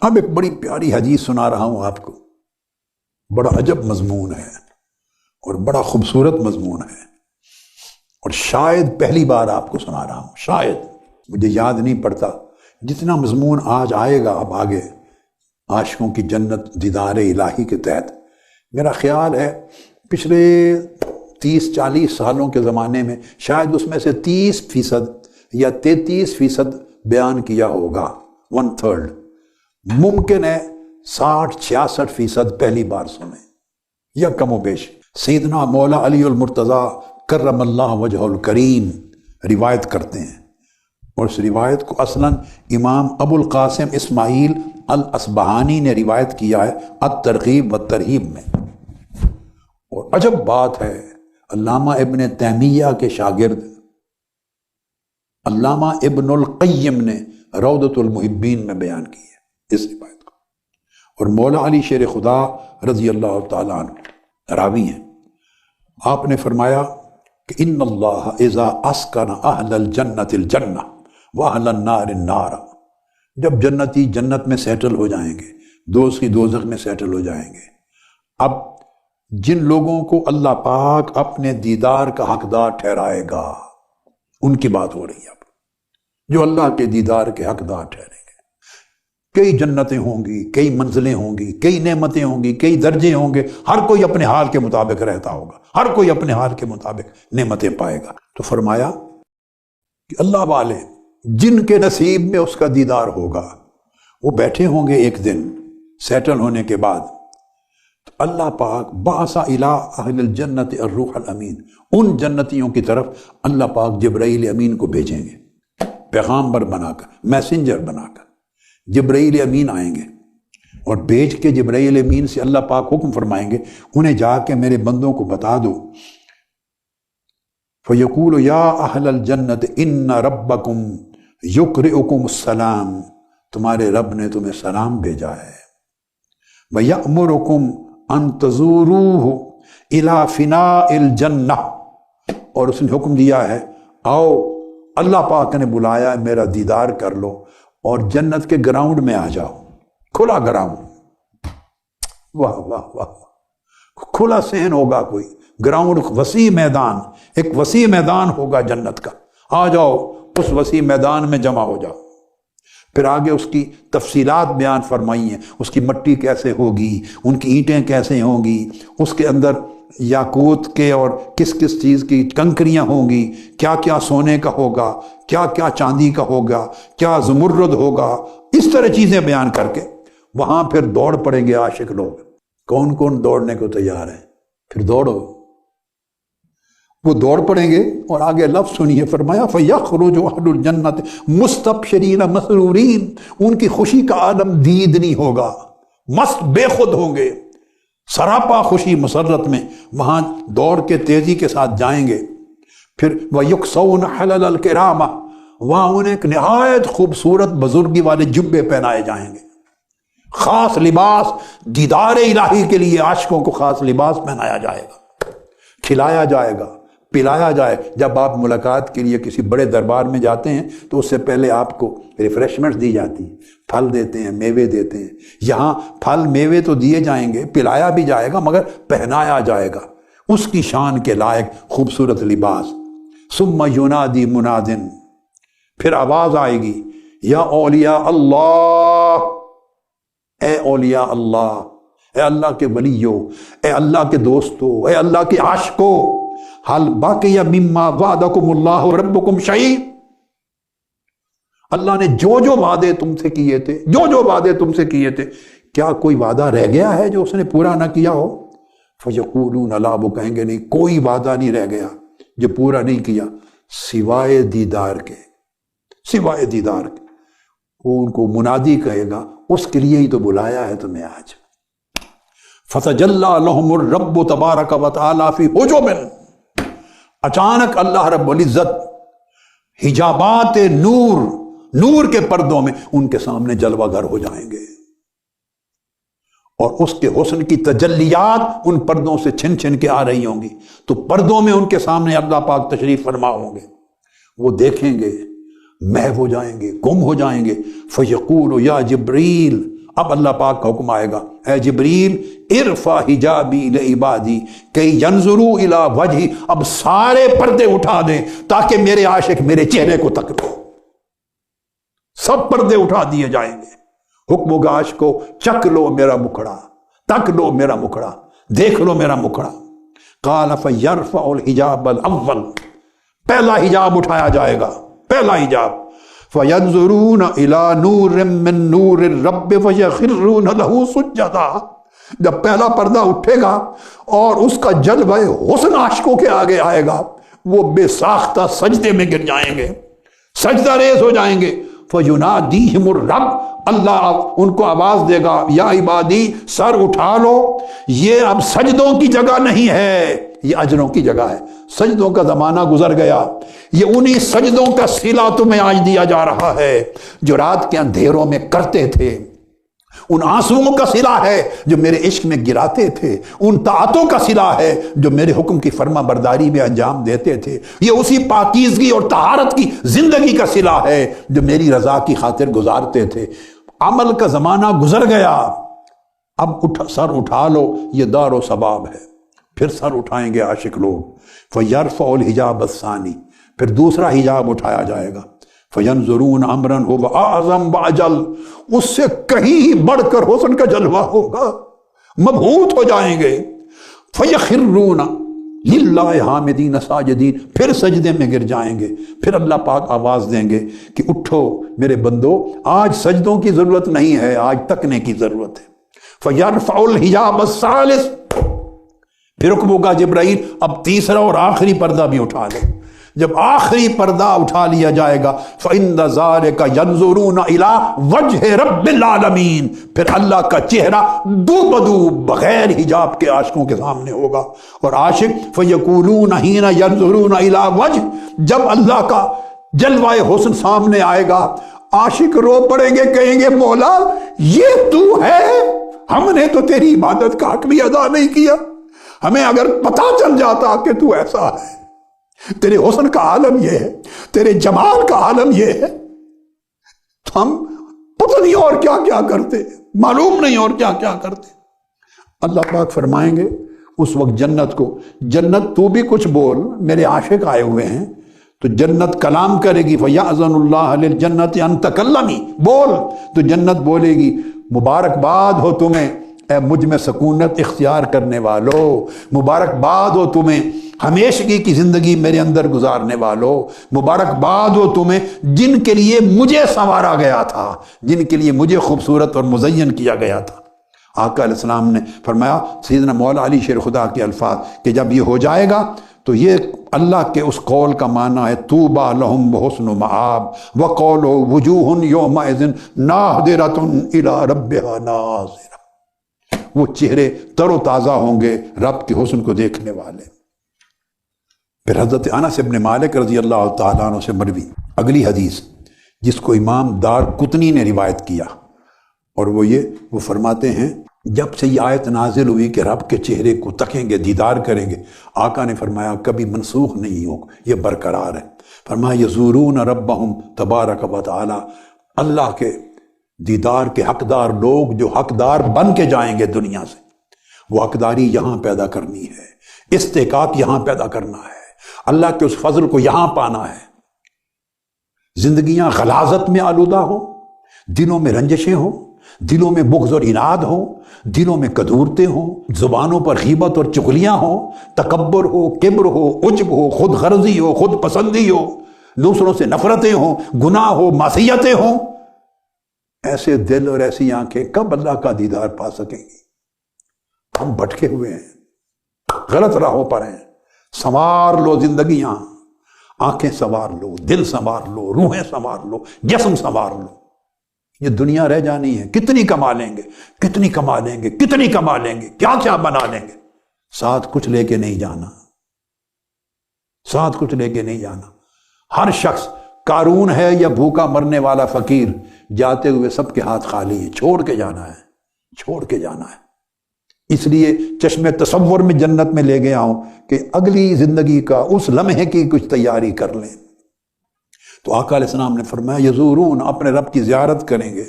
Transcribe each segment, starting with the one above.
اب ایک بڑی پیاری حدیث سنا رہا ہوں آپ کو، بڑا عجب مضمون ہے اور بڑا خوبصورت مضمون ہے، اور شاید پہلی بار آپ کو سنا رہا ہوں، شاید مجھے یاد نہیں پڑتا جتنا مضمون آج آئے گا اب آگے عاشقوں کی جنت دیدار الہی کے تحت۔ میرا خیال ہے پچھلے 30-40 سالوں کے زمانے میں شاید اس میں سے 30% یا 33% بیان کیا ہوگا، 1/3۔ ممکن ہے 60-66% پہلی بار سنیں یا کم و بیش۔ سیدنا مولا علی المرتضیٰ کرم اللہ وجہ الکریم روایت کرتے ہیں، اور اس روایت کو اصلاً امام ابو القاسم اسماعیل الاصبہانی نے روایت کیا ہے الترغیب والترہیب میں۔ اور عجب بات ہے، علامہ ابن تیمیہ کے شاگرد علامہ ابن القیم نے روضۃ المحبین میں بیان کی ہے اس روایت کو، اور مولا علی شیر خدا رضی اللہ تعالیٰ عنہ راوی ہیں۔ آپ نے فرمایا کہ ان اللہ اذا اسکن اہل الجنت الجنہ واہل النار النار، جب جنتی جنت میں سیٹل ہو جائیں گے، دوزخی دوزخ میں سیٹل ہو جائیں گے، اب جن لوگوں کو اللہ پاک اپنے دیدار کا حقدار ٹھہرائے گا، ان کی بات ہو رہی ہے اب، جو اللہ کے دیدار کے حقدار ٹھہریں گے۔ کئی جنتیں ہوں گی، کئی منزلیں ہوں گی، کئی نعمتیں ہوں گی، کئی درجے ہوں گے، ہر کوئی اپنے حال کے مطابق رہتا ہوگا، ہر کوئی اپنے حال کے مطابق نعمتیں پائے گا۔ تو فرمایا کہ اللہ والے جن کے نصیب میں اس کا دیدار ہوگا، وہ بیٹھے ہوں گے ایک دن سیٹل ہونے کے بعد، تو اللہ پاک بعث الی اہل الجنت الروح الامین، ان جنتیوں کی طرف اللہ پاک جبرائیل امین کو بھیجیں گے، پیغامبر بنا کر، میسنجر بنا کر جبرائیل امین آئیں گے، اور بھیج کے جبرائیل امین سے اللہ پاک حکم فرمائیں گے انہیں جا کے میرے بندوں کو بتا دو، فَيَقُولُ يَا أَهْلَ الْجَنَّةِ إِنَّ رَبَّكُمْ يُقْرِئُكُمُ السَّلَامِ، تمہارے رب نے تمہیں سلام بھیجا ہے، وَيَأْمُرُكُمْ أَن تَزُورُوهُ إِلَى فِنَاءِ الْجَنَّةِ، اور اس نے حکم دیا ہے آؤ، اللہ پاک نے بلایا ہے میرا دیدار کر لو اور جنت کے گراؤنڈ میں آ جاؤ، کھلا گراؤنڈ، واہ واہ واہ، کھلا صحن ہوگا، کوئی گراؤنڈ، وسیع میدان، ایک وسیع میدان ہوگا جنت کا، آ جاؤ اس وسیع میدان میں جمع ہو جاؤ۔ پھر آگے اس کی تفصیلات بیان فرمائی ہیں، اس کی مٹی کیسے ہوگی، ان کی اینٹیں کیسے ہوں گی، اس کے اندر یاقوت کے اور کس کس چیز کی کنکریاں ہوں گی، کیا کیا سونے کا ہوگا، کیا کیا چاندی کا ہوگا، کیا زمرد ہوگا، اس طرح چیزیں بیان کر کے وہاں پھر دوڑ پڑیں گے عاشق لوگ۔ کون کون دوڑنے کو تیار ہیں؟ پھر دوڑو، وہ دوڑ پڑیں گے، اور آگے لفظ سنیے، فرمایا فَيَخْرُجُ أَهْلُ الْجَنَّةِ مُسْتَبْشِرِينَ مَسْرُورِينَ، ان کی خوشی کا عالم دید نہیں ہوگا، مست بے خود ہوں گے، سراپا خوشی مسرت میں وہاں دوڑ کے تیزی کے ساتھ جائیں گے۔ پھر وَيُكْسَوْنَ حَلَلَ الْكِرَامَةِ، وہاں انہیں ایک نہایت خوبصورت بزرگی والے جبے پہنائے جائیں گے، خاص لباس، دیدار الہی کے لیے عاشقوں کو خاص لباس پہنایا جائے گا، کھلایا جائے گا، پلایا جائے۔ جب آپ ملاقات کے لیے کسی بڑے دربار میں جاتے ہیں تو اس سے پہلے آپ کو ریفریشمنٹس دی جاتی ہیں، پھل دیتے ہیں، میوے دیتے ہیں، یہاں پھل میوے تو دیے جائیں گے، پلایا بھی جائے گا، مگر پہنایا جائے گا اس کی شان کے لائق خوبصورت لباس۔ ثم ینادی منادن، پھر آواز آئے گی، یا اولیاء اللہ، اے اولیاء اللہ، اے اللہ کے ولیو، اے اللہ کے دوستو، اے اللہ کے عاشقو، حل باقی مما وعدکم اللہ ربکم شیء، اللہ نے جو جو وعدے تم سے کیے تھے، جو جو وعدے تم سے کیے تھے، کیا کوئی وعدہ رہ گیا ہے جو اس نے پورا نہ کیا ہو؟ فیقولون لا، وہ کہیں گے نہیں، کوئی وعدہ نہیں رہ گیا جو پورا نہیں کیا، سوائے دیدار کے، سوائے دیدار کے۔ وہ ان کو منادی کہے گا، اس کے لیے ہی تو بلایا ہے تمہیں آج۔ فَتَجَلَّى لَهُمُ الرَّبُّ تَبَارَكَ وَتَعَالَى فِي حُجُبٍ، اچانک اللہ رب العزت حجابات نور، نور کے پردوں میں ان کے سامنے جلوہ گر ہو جائیں گے، اور اس کے حسن کی تجلیات ان پردوں سے چھن چھن کے آ رہی ہوں گی، تو پردوں میں ان کے سامنے اللہ پاک تشریف فرما ہوں گے، وہ دیکھیں گے، محو ہو جائیں گے، گم ہو جائیں گے۔ فَيَقُولُ يَا جِبْرِيلُ اب اللہ پاک کا حکم آئے گا، اے جبریل ارفع حجابی لعبادی کہ ینظروا الی وجہی، اب سارے پردے اٹھا دیں تاکہ میرے عاشق میرے چہرے کو تک لو۔ سب پردے اٹھا دیے جائیں گے، حکم ہوگا عاشق کو چک لو میرا مکھڑا، تک لو میرا مکھڑا، دیکھ لو میرا مکھڑا۔ قال فیرفع الحجاب الاول، پہلا حجاب اٹھایا جائے گا، پہلا حجاب۔ فینظرون الی نور من نور الرب فیخرون لہ سجدا، جب پہلا پردہ اٹھے گا اور اس کا جلوہ حسن عاشقوں کے آگے آئے گا، وہ بے ساختہ سجدے میں گر جائیں گے، سجدہ ریز ہو جائیں گے۔ فینادیہم الرب، اللہ ان کو آواز دے گا، یا عبادی سر اٹھا لو، یہ اب سجدوں کی جگہ نہیں ہے، یہ اجروں کی جگہ ہے۔ سجدوں کا زمانہ گزر گیا، یہ انہی سجدوں کا صلہ تمہیں آج دیا جا رہا ہے جو رات کے اندھیروں میں کرتے تھے، ان آنسوؤں کا صلہ ہے جو میرے عشق میں گراتے تھے، ان طاعتوں کا صلہ ہے جو میرے حکم کی فرما برداری میں انجام دیتے تھے، یہ اسی پاکیزگی اور طہارت کی زندگی کا صلہ ہے جو میری رضا کی خاطر گزارتے تھے۔ عمل کا زمانہ گزر گیا، اب سر اٹھا لو، یہ دار و ثواب ہے۔ پھر سر اٹھائیں گے عاشق لوگ، فیرفع الحجاب الثانی، پھر دوسرا حجاب اٹھایا جائے گا، فینظرون امرا هو اعظم واجل، اس سے کہیں ہی بڑھ کر حسن کا جلوہ ہوگا، مبہوت ہو جائیں گے۔ فیخرون للہ حامدین ساجدین، پھر سجدے میں گر جائیں گے، پھر اللہ پاک آواز دیں گے کہ اٹھو میرے بندو، آج سجدوں کی ضرورت نہیں ہے، آج تکنے کی ضرورت ہے۔ فیرفع الحجاب الثالث، پھر حکم ہوگا جبرائیل اب تیسرا اور آخری پردہ بھی اٹھا لے۔ جب آخری پردہ اٹھا لیا جائے گا، فَإِنَّ ذَلِكَ يَنظُرُونَ إِلَىٰ وَجْهِ رَبِّ الْعَالَمِينَ، پھر اللہ کا چہرہ دو بدو بغیر حجاب کے عاشقوں کے سامنے ہوگا، اور عاشق فَيَقُولُونَ حِينَ يَنظُرُونَ إِلَىٰ وَجْهِ، جب اللہ کا جلوہ حسن سامنے آئے گا، عاشق رو پڑیں گے، کہیں گے مولا یہ تو ہے، ہم نے تو تیری عبادت کا حق بھی ادا نہیں کیا، ہمیں اگر پتہ چل جاتا کہ تو ایسا ہے، تیرے حسن کا عالم یہ ہے، تیرے جمال کا عالم یہ ہے، تو ہم پتہ نہیں اور کیا کیا کرتے، معلوم نہیں اور کیا کیا کرتے۔ اللہ پاک فرمائیں گے اس وقت جنت کو، جنت تو بھی کچھ بول، میرے عاشق آئے ہوئے ہیں، تو جنت کلام کرے گی، فَيَأْذَنُ اللَّهُ لِلْجَنَّةِ أَن تَكَلَّمِي، بول، تو جنت بولے گی مبارکباد ہو تمہیں اے مجھ میں سکونت اختیار کرنے والو، مبارکباد ہو تمہیں ہمیشگی کی زندگی میرے اندر گزارنے والو، مبارکباد ہو تمہیں جن کے لیے مجھے سنوارا گیا تھا، جن کے لیے مجھے خوبصورت اور مزین کیا گیا تھا۔ آقا علیہ السلام نے فرمایا، سیدنا مولا علی شیر خدا کے الفاظ کہ جب یہ ہو جائے گا تو یہ اللہ کے اس قول کا معنی ہے طوبیٰ لہم وحسن مآب وقول وجوہ یومئذ ناظرۃ الی ربہا ناظرہ، وہ چہرے تر و تازہ ہوں گے رب کے حسن کو دیکھنے والے۔ پھر حضرت انس بن مالک رضی اللہ تعالیٰ عنہ سے مروی اگلی حدیث جس کو امام دار قطنی نے روایت کیا، اور وہ فرماتے ہیں جب سے یہ آیت نازل ہوئی کہ رب کے چہرے کو تکیں گے، دیدار کریں گے، آقا نے فرمایا کبھی منسوخ نہیں ہو، یہ برقرار ہے۔ فرمایا یزورون ربہم تبارک و تعالی، اللہ کے دیدار کے حقدار لوگ جو حقدار بن کے جائیں گے دنیا سے، وہ حقداری یہاں پیدا کرنی ہے، استحقاق یہاں پیدا کرنا ہے، اللہ کے اس فضل کو یہاں پانا ہے۔ زندگیاں غلاظت میں آلودہ ہوں، دلوں میں رنجشیں ہوں، دلوں میں بغض اور عناد ہوں، دلوں میں کدورتیں ہوں، زبانوں پر غیبت اور چغلیاں ہوں، تکبر ہو، کبر ہو، عجب ہو، خود غرضی ہو، خود پسندی ہو، دوسروں سے نفرتیں ہوں، گناہ ہو، معصیتیں ہوں، ایسے دل اور ایسی آنکھیں کب اللہ کا دیدار پا سکیں گی؟ ہم بھٹکے ہوئے ہیں، غلط راہوں پر ہیں۔ سنوار لو زندگیاں، آنکھیں سنوار لو، دل سنوار لو، روحیں سنوار لو، جسم سنوار لو۔ یہ دنیا رہ جانی ہے، کتنی کما لیں گے، کتنی کما لیں گے، کتنی کما لیں گے، کیا کیا بنا لیں گے، ساتھ کچھ لے کے نہیں جانا، ساتھ کچھ لے کے نہیں جانا۔ ہر شخص قارون ہے یا بھوکا مرنے والا فقیر، جاتے ہوئے سب کے ہاتھ خالی ہے، چھوڑ کے جانا ہے، چھوڑ کے جانا ہے۔ اس لیے چشم تصور میں جنت میں لے گیا ہوں کہ اگلی زندگی کا اس لمحے کی کچھ تیاری کر لیں۔ تو آقا علیہ السلام نے فرمایا یزورون، اپنے رب کی زیارت کریں گے،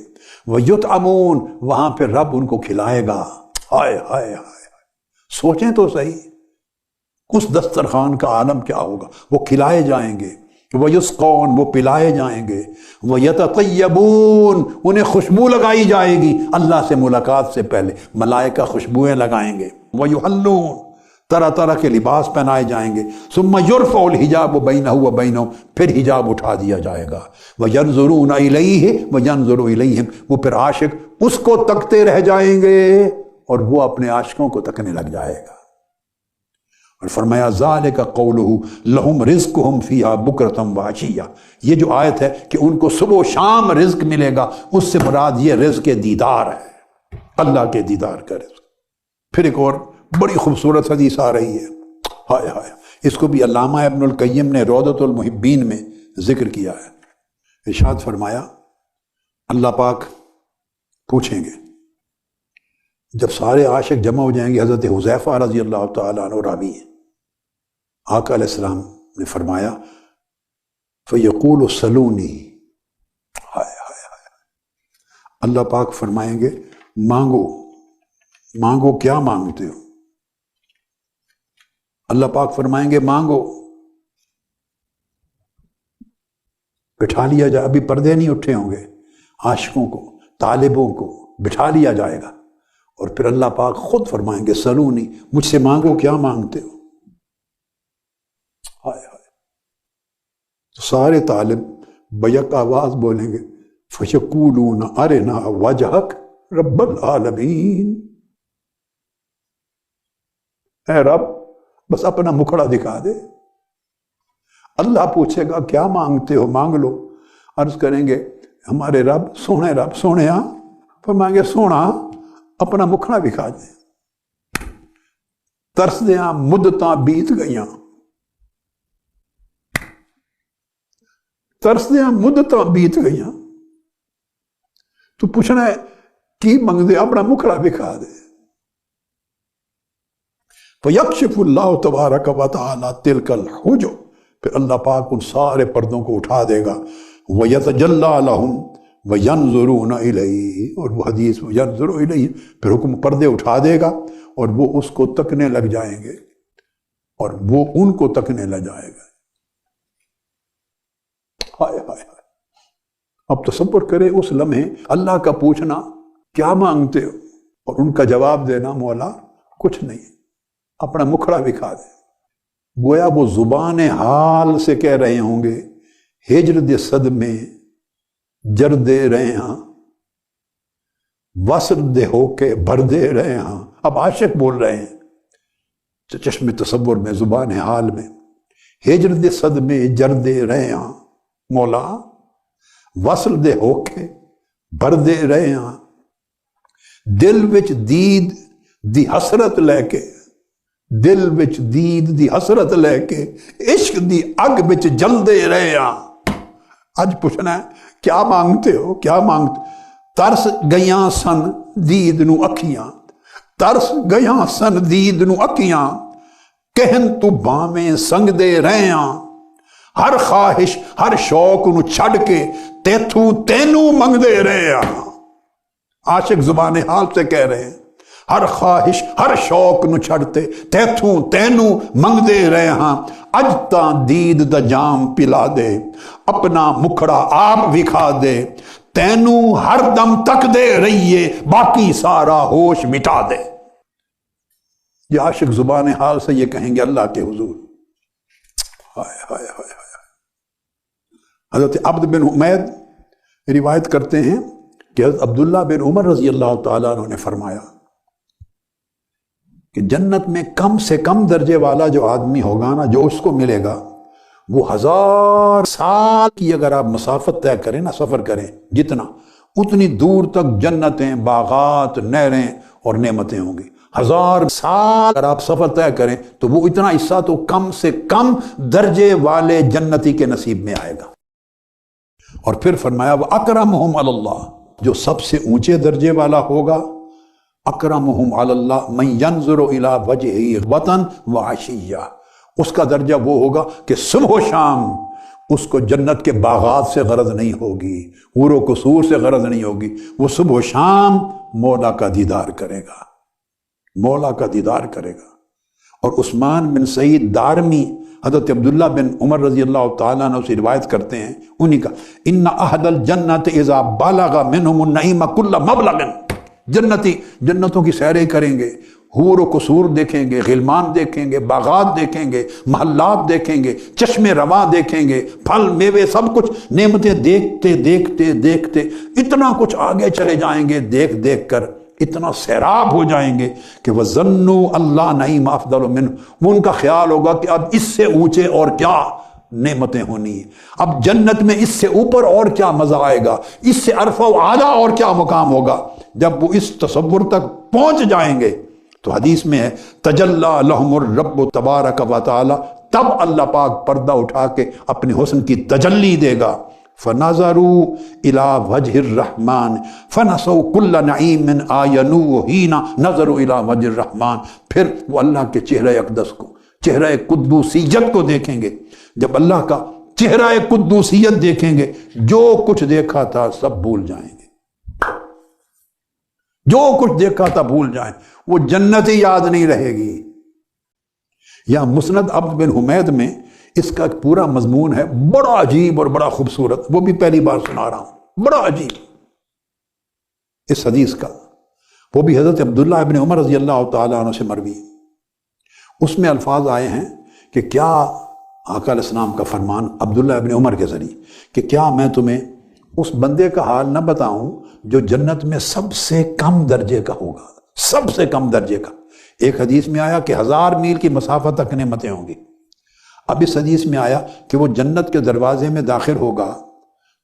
وَيُطْعَمُونَ وہاں پہ رب ان کو کھلائے گا. ہائے ہائے ہائے، سوچیں تو صحیح اس دسترخوان کا عالم کیا ہوگا. وہ کھلائے جائیں گے. وَيُسْقَوْنَ وہ پلائے جائیں گے. وَيَتَطَيَّبُونَ انہیں خوشبو لگائی جائے گی. اللہ سے ملاقات سے پہلے ملائکہ خوشبوئیں لگائیں گے. وَيُحَلُّونَ طرح طرح کے لباس پہنائے جائیں گے. ثُمَّ يُرْفَعُ الْحِجَابُ بَيْنَهُ وَبَيْنَهُمْ پھر حجاب اٹھا دیا جائے گا. وَيَنْظُرُونَ إِلَيْهِ وَيَنْظُرُ إِلَيْهِمْ وہ پھر عاشق اس کو تکتے رہ جائیں گے اور وہ اپنے عاشقوں کو تکنے لگ جائے گا. اور فرمایا ذَلِكَ قَوْلُهُ لَهُمْ رِزْقُهُمْ فِيهَا بُكْرَةً وَعَشِيًّا یہ جو آیت ہے کہ ان کو صبح و شام رزق ملے گا، اس سے مراد یہ رزق دیدار ہے، اللہ کے دیدار کا رزق. پھر ایک اور بڑی خوبصورت حدیث آ رہی ہے. ہائے ہائے، اس کو بھی علامہ ابن القیم نے روضۃ المحبین میں ذکر کیا ہے. ارشاد فرمایا اللہ پاک پوچھیں گے جب سارے عاشق جمع ہو جائیں گے. حضرت حذیفہ رضی اللہ تعالیٰ عنہ راوی ہیں. آقا علیہ السلام نے فرمایا فَيَقُولُ سَلُونِي ہائے ہائے ہائے، اللہ پاک فرمائیں گے مانگو مانگو، کیا مانگتے ہو؟ اللہ پاک فرمائیں گے مانگو. بٹھا لیا جائے، ابھی پردے نہیں اٹھے ہوں گے، عاشقوں کو طالبوں کو بٹھا لیا جائے گا اور پھر اللہ پاک خود فرمائیں گے سلونی مجھ سے مانگو، کیا مانگتے ہو؟ ہائے ہائے، تو سارے طالب بیک آواز بولیں گے فَيَقُولُونَ أَرِنَا وَجْهَكَ رَبَّ الْعَالَمِينَ اے رب بس اپنا مکھڑا دکھا دے. اللہ پوچھے گا کیا مانگتے ہو، مانگ لو. عرض کریں گے ہمارے رب سونے فرمائیں گے سونا اپنا مکھڑا دکھا دے. ترس دیاں مدتاں بیت گئیاں، ترس دیاں مدتاں بیت گئیاں، تو پوچھنا ہے کی منگ دے، اپنا مکھڑا دکھا دے. فَيَكْشِفُ اللَّهُ تَبَارَكَ وَتَعَالَى تِلْكَ الْحُجُبَ پھر اللہ پاک ان سارے پردوں کو اٹھا دے گا. وَيَتَجَلَّى لَهُمْ وَيَنْظُرُونَ إِلَيْهِ اور وہ حدیث وَيَنْظُرُ إِلَيْهِ پھر حکم پردے اٹھا دے گا اور وہ اس کو تکنے لگ جائیں گے اور وہ ان کو تکنے لگ جائے گا. ہائے ہائے ہائے، اب تصور کرے اس لمحے اللہ کا پوچھنا کیا مانگتے ہو اور ان کا جواب دینا مولا کچھ نہیں، اپنا مکھڑا دکھا دے. گویا وہ زبان حال سے کہہ رہے ہوں گے ہجر دے صدمے جر دے رہے ہاں، وصل دے ہو کے بھر دے رہے ہاں. اب عاشق بول رہے ہیں چشم تصور میں، زبان حال میں، ہجر دے صدمے جر دے رہے ہاں مولا، وصل دے ہو کے بھر دے رہے ہاں. دل وچ دید دی حسرت لے کے، دل وچ دید دی حسرت لے کے عشق دی اگ وچ جل دے رہے ہاں. اج پوچھنا ہے کیا مانگتے ہو، کیا مانگتے؟ ترس گیاں سن دید نو اکھیاں، ترس گیاں سن دید نو اکھیاں، کہن تو بامیں سنگ دے رہے ہاں. ہر خواہش ہر شوق نو چھڑ کے تیتھوں تینوں منگ دے رہے ہاں. عاشق زبان حال سے کہہ رہے ہیں ہر خواہش ہر شوق نو چھڑتے تیتھوں تینوں منگ دے رہے ہاں. اج تاں دید دا جام پلا دے، اپنا مکھڑا آپ وکھا دے، تینوں ہر دم تک دے رہیے، باقی سارا ہوش مٹا دے. یہ عاشق زبان حال سے یہ کہیں گے اللہ کے حضور. ہائے ہائے ہائے ہائے. حضرت عبد بن حمید روایت کرتے ہیں کہ حضرت عبداللہ بن عمر رضی اللہ تعالیٰ عنہ نے فرمایا کہ جنت میں کم سے کم درجے والا جو آدمی ہوگا نا، جو اس کو ملے گا، وہ 1000 سال کی اگر آپ مسافت طے کریں نا، سفر کریں جتنا، اتنی دور تک جنتیں، باغات، نہریں اور نعمتیں ہوں گی. 1000 سال اگر آپ سفر طے کریں تو وہ اتنا حصہ تو کم سے کم درجے والے جنتی کے نصیب میں آئے گا. اور پھر فرمایا وَأَكْرَمُهُمْ عَلَى اللَّهِ جو سب سے اونچے درجے والا ہوگا، اکرمہم علی اللہ من ینظر الی وجہہ غدواً وعشیّہ، اس کا درجہ وہ ہوگا کہ صبح و شام اس کو جنت کے باغات سے غرض نہیں ہوگی، حور و قصور سے غرض نہیں ہوگی، وہ صبح و شام مولا کا دیدار کرے گا، مولا کا دیدار کرے گا۔ اور عثمان بن سعید دارمی حضرت عبداللہ بن عمر رضی اللہ تعالیٰ عنہ سے روایت کرتے ہیں، انہی کا ان اہل الجنت اذا بالغ منہم النعیم کل مبلغ، جنتی جنتوں کی سیریں کریں گے، حور و قصور دیکھیں گے، غلمان دیکھیں گے، باغات دیکھیں گے، محلات دیکھیں گے، چشمے رواں دیکھیں گے، پھل میوے سب کچھ نعمتیں دیکھتے دیکھتے دیکھتے اتنا کچھ آگے چلے جائیں گے، دیکھ دیکھ کر اتنا سیراب ہو جائیں گے کہ وَظَنُّوا اللہ نعیم افضل منہ، وہ ان کا خیال ہوگا کہ اب اس سے اونچے اور کیا نعمتیں ہونی ہیں، اب جنت میں اس سے اوپر اور کیا مزہ آئے گا، اس سے ارفع و اعلیٰ اور کیا مقام ہوگا۔ جب وہ اس تصور تک پہنچ جائیں گے تو حدیث میں ہے تجلی لہم الرب تبارک و تعالی، تب اللہ پاک پردہ اٹھا کے اپنے حسن کی تجلی دے گا۔ فنظروا الى وجه الرحمن فنسوا كل نعیم آینوا حین نظروا الى وجه الرحمن، پھر وہ اللہ کے چہرہ اقدس کو، چہرہ قدوسیت کو دیکھیں گے۔ جب اللہ کا چہرہ قدوسیت دیکھیں گے، جو کچھ دیکھا تھا سب بھول جائیں گے، جو کچھ دیکھا تھا بھول جائیں، وہ جنت ہی یاد نہیں رہے گی۔ یا مسند عبد بن حمید میں اس کا ایک پورا مضمون ہے، بڑا عجیب اور بڑا خوبصورت، وہ بھی پہلی بار سنا رہا ہوں، بڑا عجیب اس حدیث کا، وہ بھی حضرت عبداللہ ابن عمر رضی اللہ تعالیٰ عنہ سے مروی۔ اس میں الفاظ آئے ہیں کہ کیا آقا علیہ السلام کا فرمان عبداللہ ابن عمر کے ذریعے کہ کیا میں تمہیں اس بندے کا حال نہ بتاؤں جو جنت میں سب سے کم درجے کا ہوگا، سب سے کم درجے کا۔ ایک حدیث میں آیا کہ 1000 میل کی مسافت تک نعمتیں ہوں گی۔ اب اس حدیث میں آیا کہ وہ جنت کے دروازے میں داخل ہوگا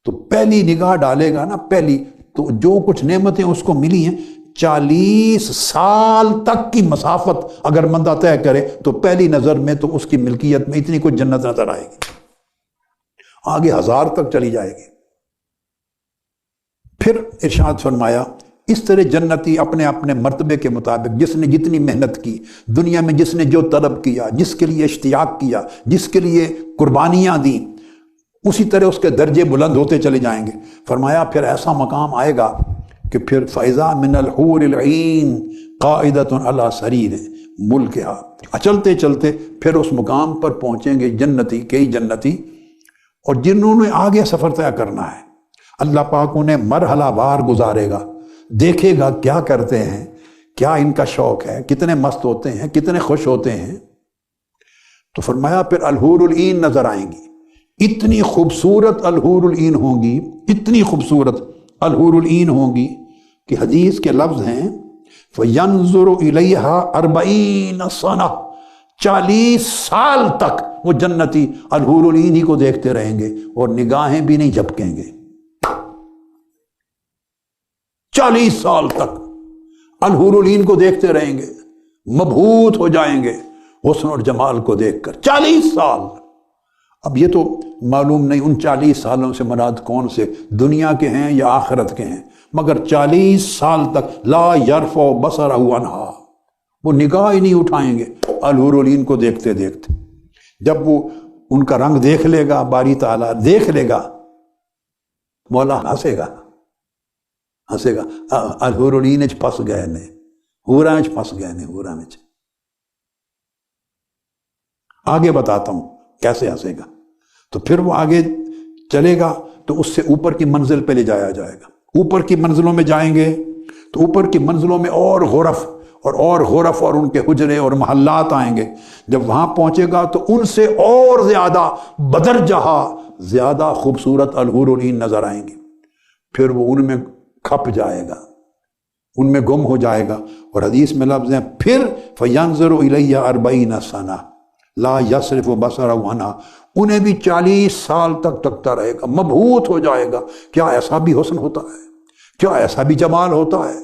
تو پہلی نگاہ ڈالے گا نا، پہلی تو جو کچھ نعمتیں اس کو ملی ہیں 40 سال تک کی مسافت اگر بندہ طے کرے تو پہلی نظر میں تو اس کی ملکیت میں اتنی کچھ جنت نظر آئے گی، آگے 1000 تک چلی جائے گی۔ پھر ارشاد فرمایا اس طرح جنتی اپنے اپنے مرتبے کے مطابق جس نے جتنی محنت کی، دنیا میں جس نے جو طلب کیا، جس کے لیے اشتیاق کیا، جس کے لیے قربانیاں دیں، اسی طرح اس کے درجے بلند ہوتے چلے جائیں گے۔ فرمایا پھر ایسا مقام آئے گا کہ پھر فَإِذَا مِنَ الْحُورِ الْعِينِ قَائِدَةٌ عَلَى سَرِيرٍ مُلْكِهَا، چلتے چلتے پھر اس مقام پر پہنچیں گے جنتی، کئی جنتی، اور جنہوں نے آگے سفر طے کرنا ہے اللہ پاک انہیں مرحلہ وار گزارے گا، دیکھے گا کیا کرتے ہیں، کیا ان کا شوق ہے، کتنے مست ہوتے ہیں، کتنے خوش ہوتے ہیں۔ تو فرمایا پھر الحور العین نظر آئیں گی، اتنی خوبصورت الحور العین ہوں گی، اتنی خوبصورت الحور العین ہوں گی کہ حدیث کے لفظ ہیں فَيَنظُرُ إِلَيْهَا 40 سَنَةً، 40 سال تک وہ جنتی الحور العین ہی کو دیکھتے رہیں گے اور نگاہیں بھی نہیں جھپکیں گے۔ 40 سال تک الحور العین کو دیکھتے رہیں گے، مبہوت ہو جائیں گے حسن اور جمال کو دیکھ کر۔ 40 سال، اب یہ تو معلوم نہیں ان 40 سالوں سے مراد کون سے دنیا کے ہیں یا آخرت کے ہیں، مگر 40 سال تک لا یرفع بصرہ عنہا، وہ نگاہ ہی نہیں اٹھائیں گے الحور العین کو دیکھتے دیکھتے۔ جب وہ ان کا رنگ دیکھ لے گا، باری تعالیٰ دیکھ لے گا، مولا ہنسے گا، ہنسے گا الحور العین وچ پھس گئے نے، حوراں وچ پھس گئے نے، حوراں وچ۔ آگے بتاتا ہوں کیسے ہنسے گا۔ تو پھر وہ آگے چلے گا تو اس سے اوپر کی منزل پہ لے جایا جائے گا، اوپر کی منزلوں میں جائیں گے تو اوپر کی منزلوں میں اور غرف اور ان کے حجرے اور محلات آئیں گے۔ جب وہاں پہنچے گا تو ان سے اور زیادہ بدرجہ زیادہ خوبصورت الحور العین نظر آئیں گی، پھر وہ ان میں کھپ جائے گا، ان میں گم ہو جائے گا۔ اور حدیث میں لفظ ہیں پھر فَيَنظُرُ إِلَيَّ 40 سَنَةً لا يَصْرِفُ بَصَرَهُ عَنْهَا، انہیں بھی 40 سال تک تکتا رہے گا، مبہوت ہو جائے گا۔ کیا ایسا بھی حسن ہوتا ہے؟ کیا ایسا بھی جمال ہوتا ہے؟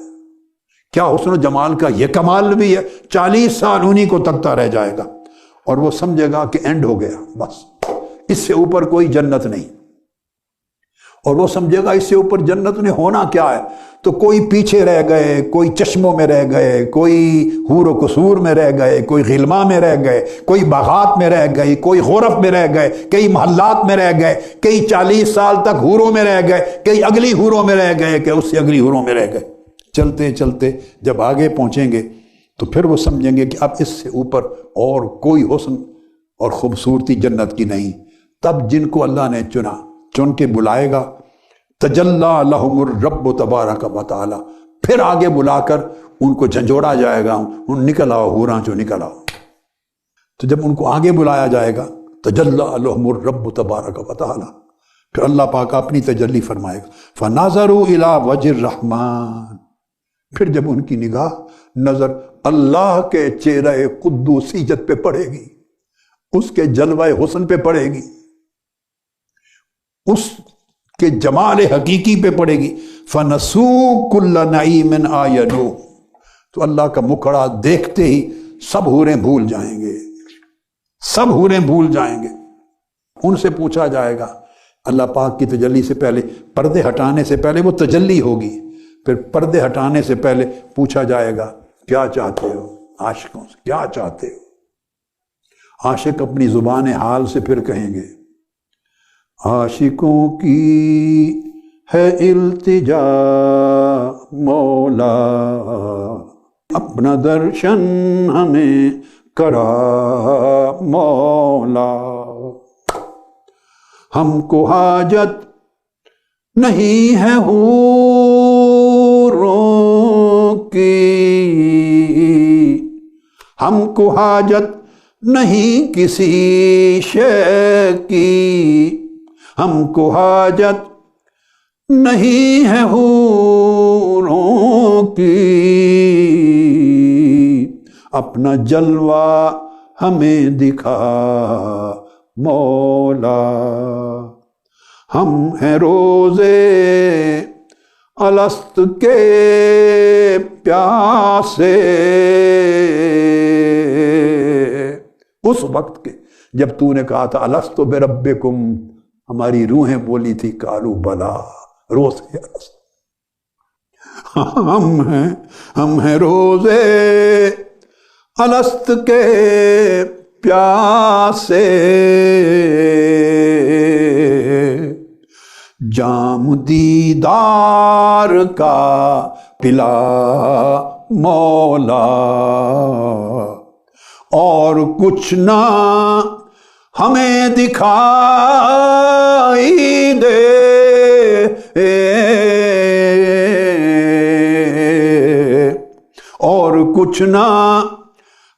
کیا حسن و جمال کا یہ کمال بھی ہے؟ 40 سال انہی کو تکتا رہ جائے گا اور وہ سمجھے گا کہ اینڈ ہو گیا، بس اس سے اوپر کوئی جنت نہیں۔ اور وہ سمجھے گا اس سے اوپر جنت میں ہونا کیا ہے، تو کوئی پیچھے رہ گئے، کوئی چشموں میں رہ گئے، کوئی حور و قصور میں رہ گئے، کوئی غلما میں رہ گئے، کوئی باغات میں رہ گئے، کوئی غرف میں رہ گئے، کئی محلات میں رہ گئے، کئی 40 سال تک حوروں میں رہ گئے، کئی اگلی حوروں میں رہ گئے، کہ اس سے اگلی حوروں میں رہ گئے۔ چلتے چلتے جب آگے پہنچیں گے تو پھر وہ سمجھیں گے کہ اب اس سے اوپر اور کوئی حسن اور خوبصورتی جنت کی نہیں۔ تب جن کو اللہ نے چن کے بلائے گا، تجلی لہم الرب تبارک و تعالی، پھر آگے بلا کر ان کو جھنجھوڑا جائے گا، ان نکل آؤ حوراں جو نکل آؤ۔ تو جب ان کو آگے بلایا جائے گا، تجلی لہم الرب تبارک و تعالی، پھر اللہ پاک اپنی تجلی فرمائے گا، فنظروا الی وجہ الرحمن، پھر جب ان کی نگاہ نظر اللہ کے چہرہ قدوسیت پہ پڑے گی، اس کے جلوہ حسن پہ پڑے گی، اس کے جمال حقیقی پہ پڑے گی، فَنَسُوا كُلَّ نَعِيمٍ آیَنُوا، تو اللہ کا مکھڑا دیکھتے ہی سب حوریں بھول جائیں گے، سب حوریں بھول جائیں گے۔ ان سے پوچھا جائے گا، اللہ پاک کی تجلی سے پہلے، پردے ہٹانے سے پہلے وہ تجلی ہوگی، پھر پردے ہٹانے سے پہلے پوچھا جائے گا کیا چاہتے ہو، عاشقوں سے کیا چاہتے ہو؟ عاشق اپنی زبان حال سے پھر کہیں گے، عاشقوں کی ہے التجا مولا، اپنا درشن ہمیں کرا مولا، ہم کو حاجت نہیں ہے حوروں کی، ہم کو حاجت نہیں کسی شے کی، ہم کو حاجت نہیں ہے حوروں کی، اپنا جلوہ ہمیں دکھا مولا، ہم ہیں روزے الست کے پیاسے، اس وقت کے جب تو نے کہا تھا الست بربکم، ہماری روحیں بولی تھی قالوا بلا، روزے الست، ہم ہیں روزے الست کے پیاسے، جام دیدار کا پلا مولا، اور کچھ نہ ہمیں دکھائی دے، اور کچھ نہ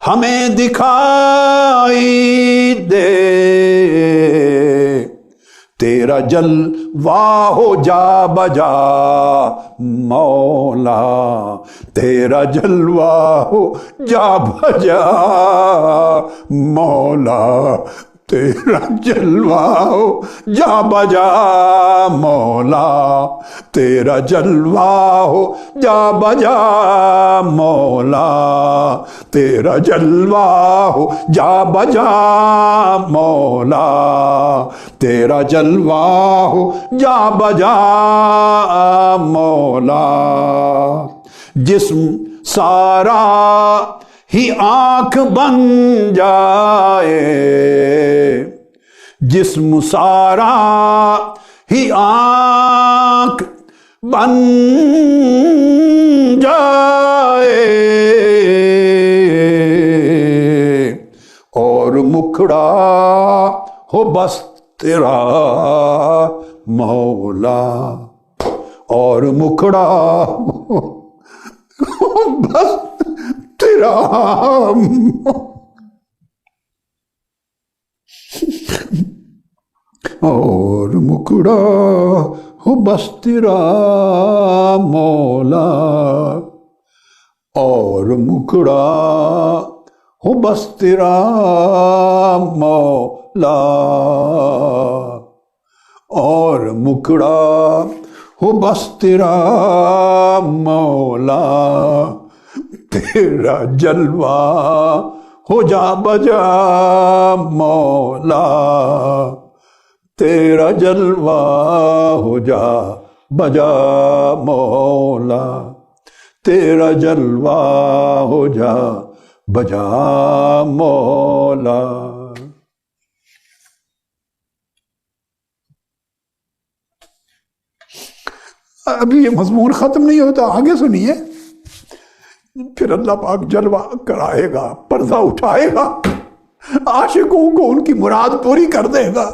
ہمیں دکھائی دے، تیرا جلوہ ہو جا بجا مولا، تیرا جلوہ ہو جا بجا مولا، تیرا جلوہ ہو جا بجا مولا، تیرا جلوہ ہو جا بجا مولا، تیرا جلوہ ہو جا بجا مولا، تیرا جلوہ ہو جا بجا مولا، جسم سارا ہی آنکھ بن جائے، جسم سارا ہی آنکھ بن جائے، اور مکھڑا ہو بس تیرا مولا، اور مکھڑا ہو بس تیرا اور مکڑا ہو بس تیرا مولا، اور مکڑا ہو بس تیرا مولا، اور مکڑا ہو بس تیرا مولا، تیرا جلوہ ہو جا بجا مولا، تیرا جلوہ ہو جا بجا مولا، تیرا جلوہ ہو جا بجا مولا۔ ابھی یہ مضمون ختم نہیں ہوتا، آگے سنیے۔ پھر اللہ پاک جلوہ کرائے گا، پردہ اٹھائے گا، عاشقوں کو ان کی مراد پوری کر دے گا،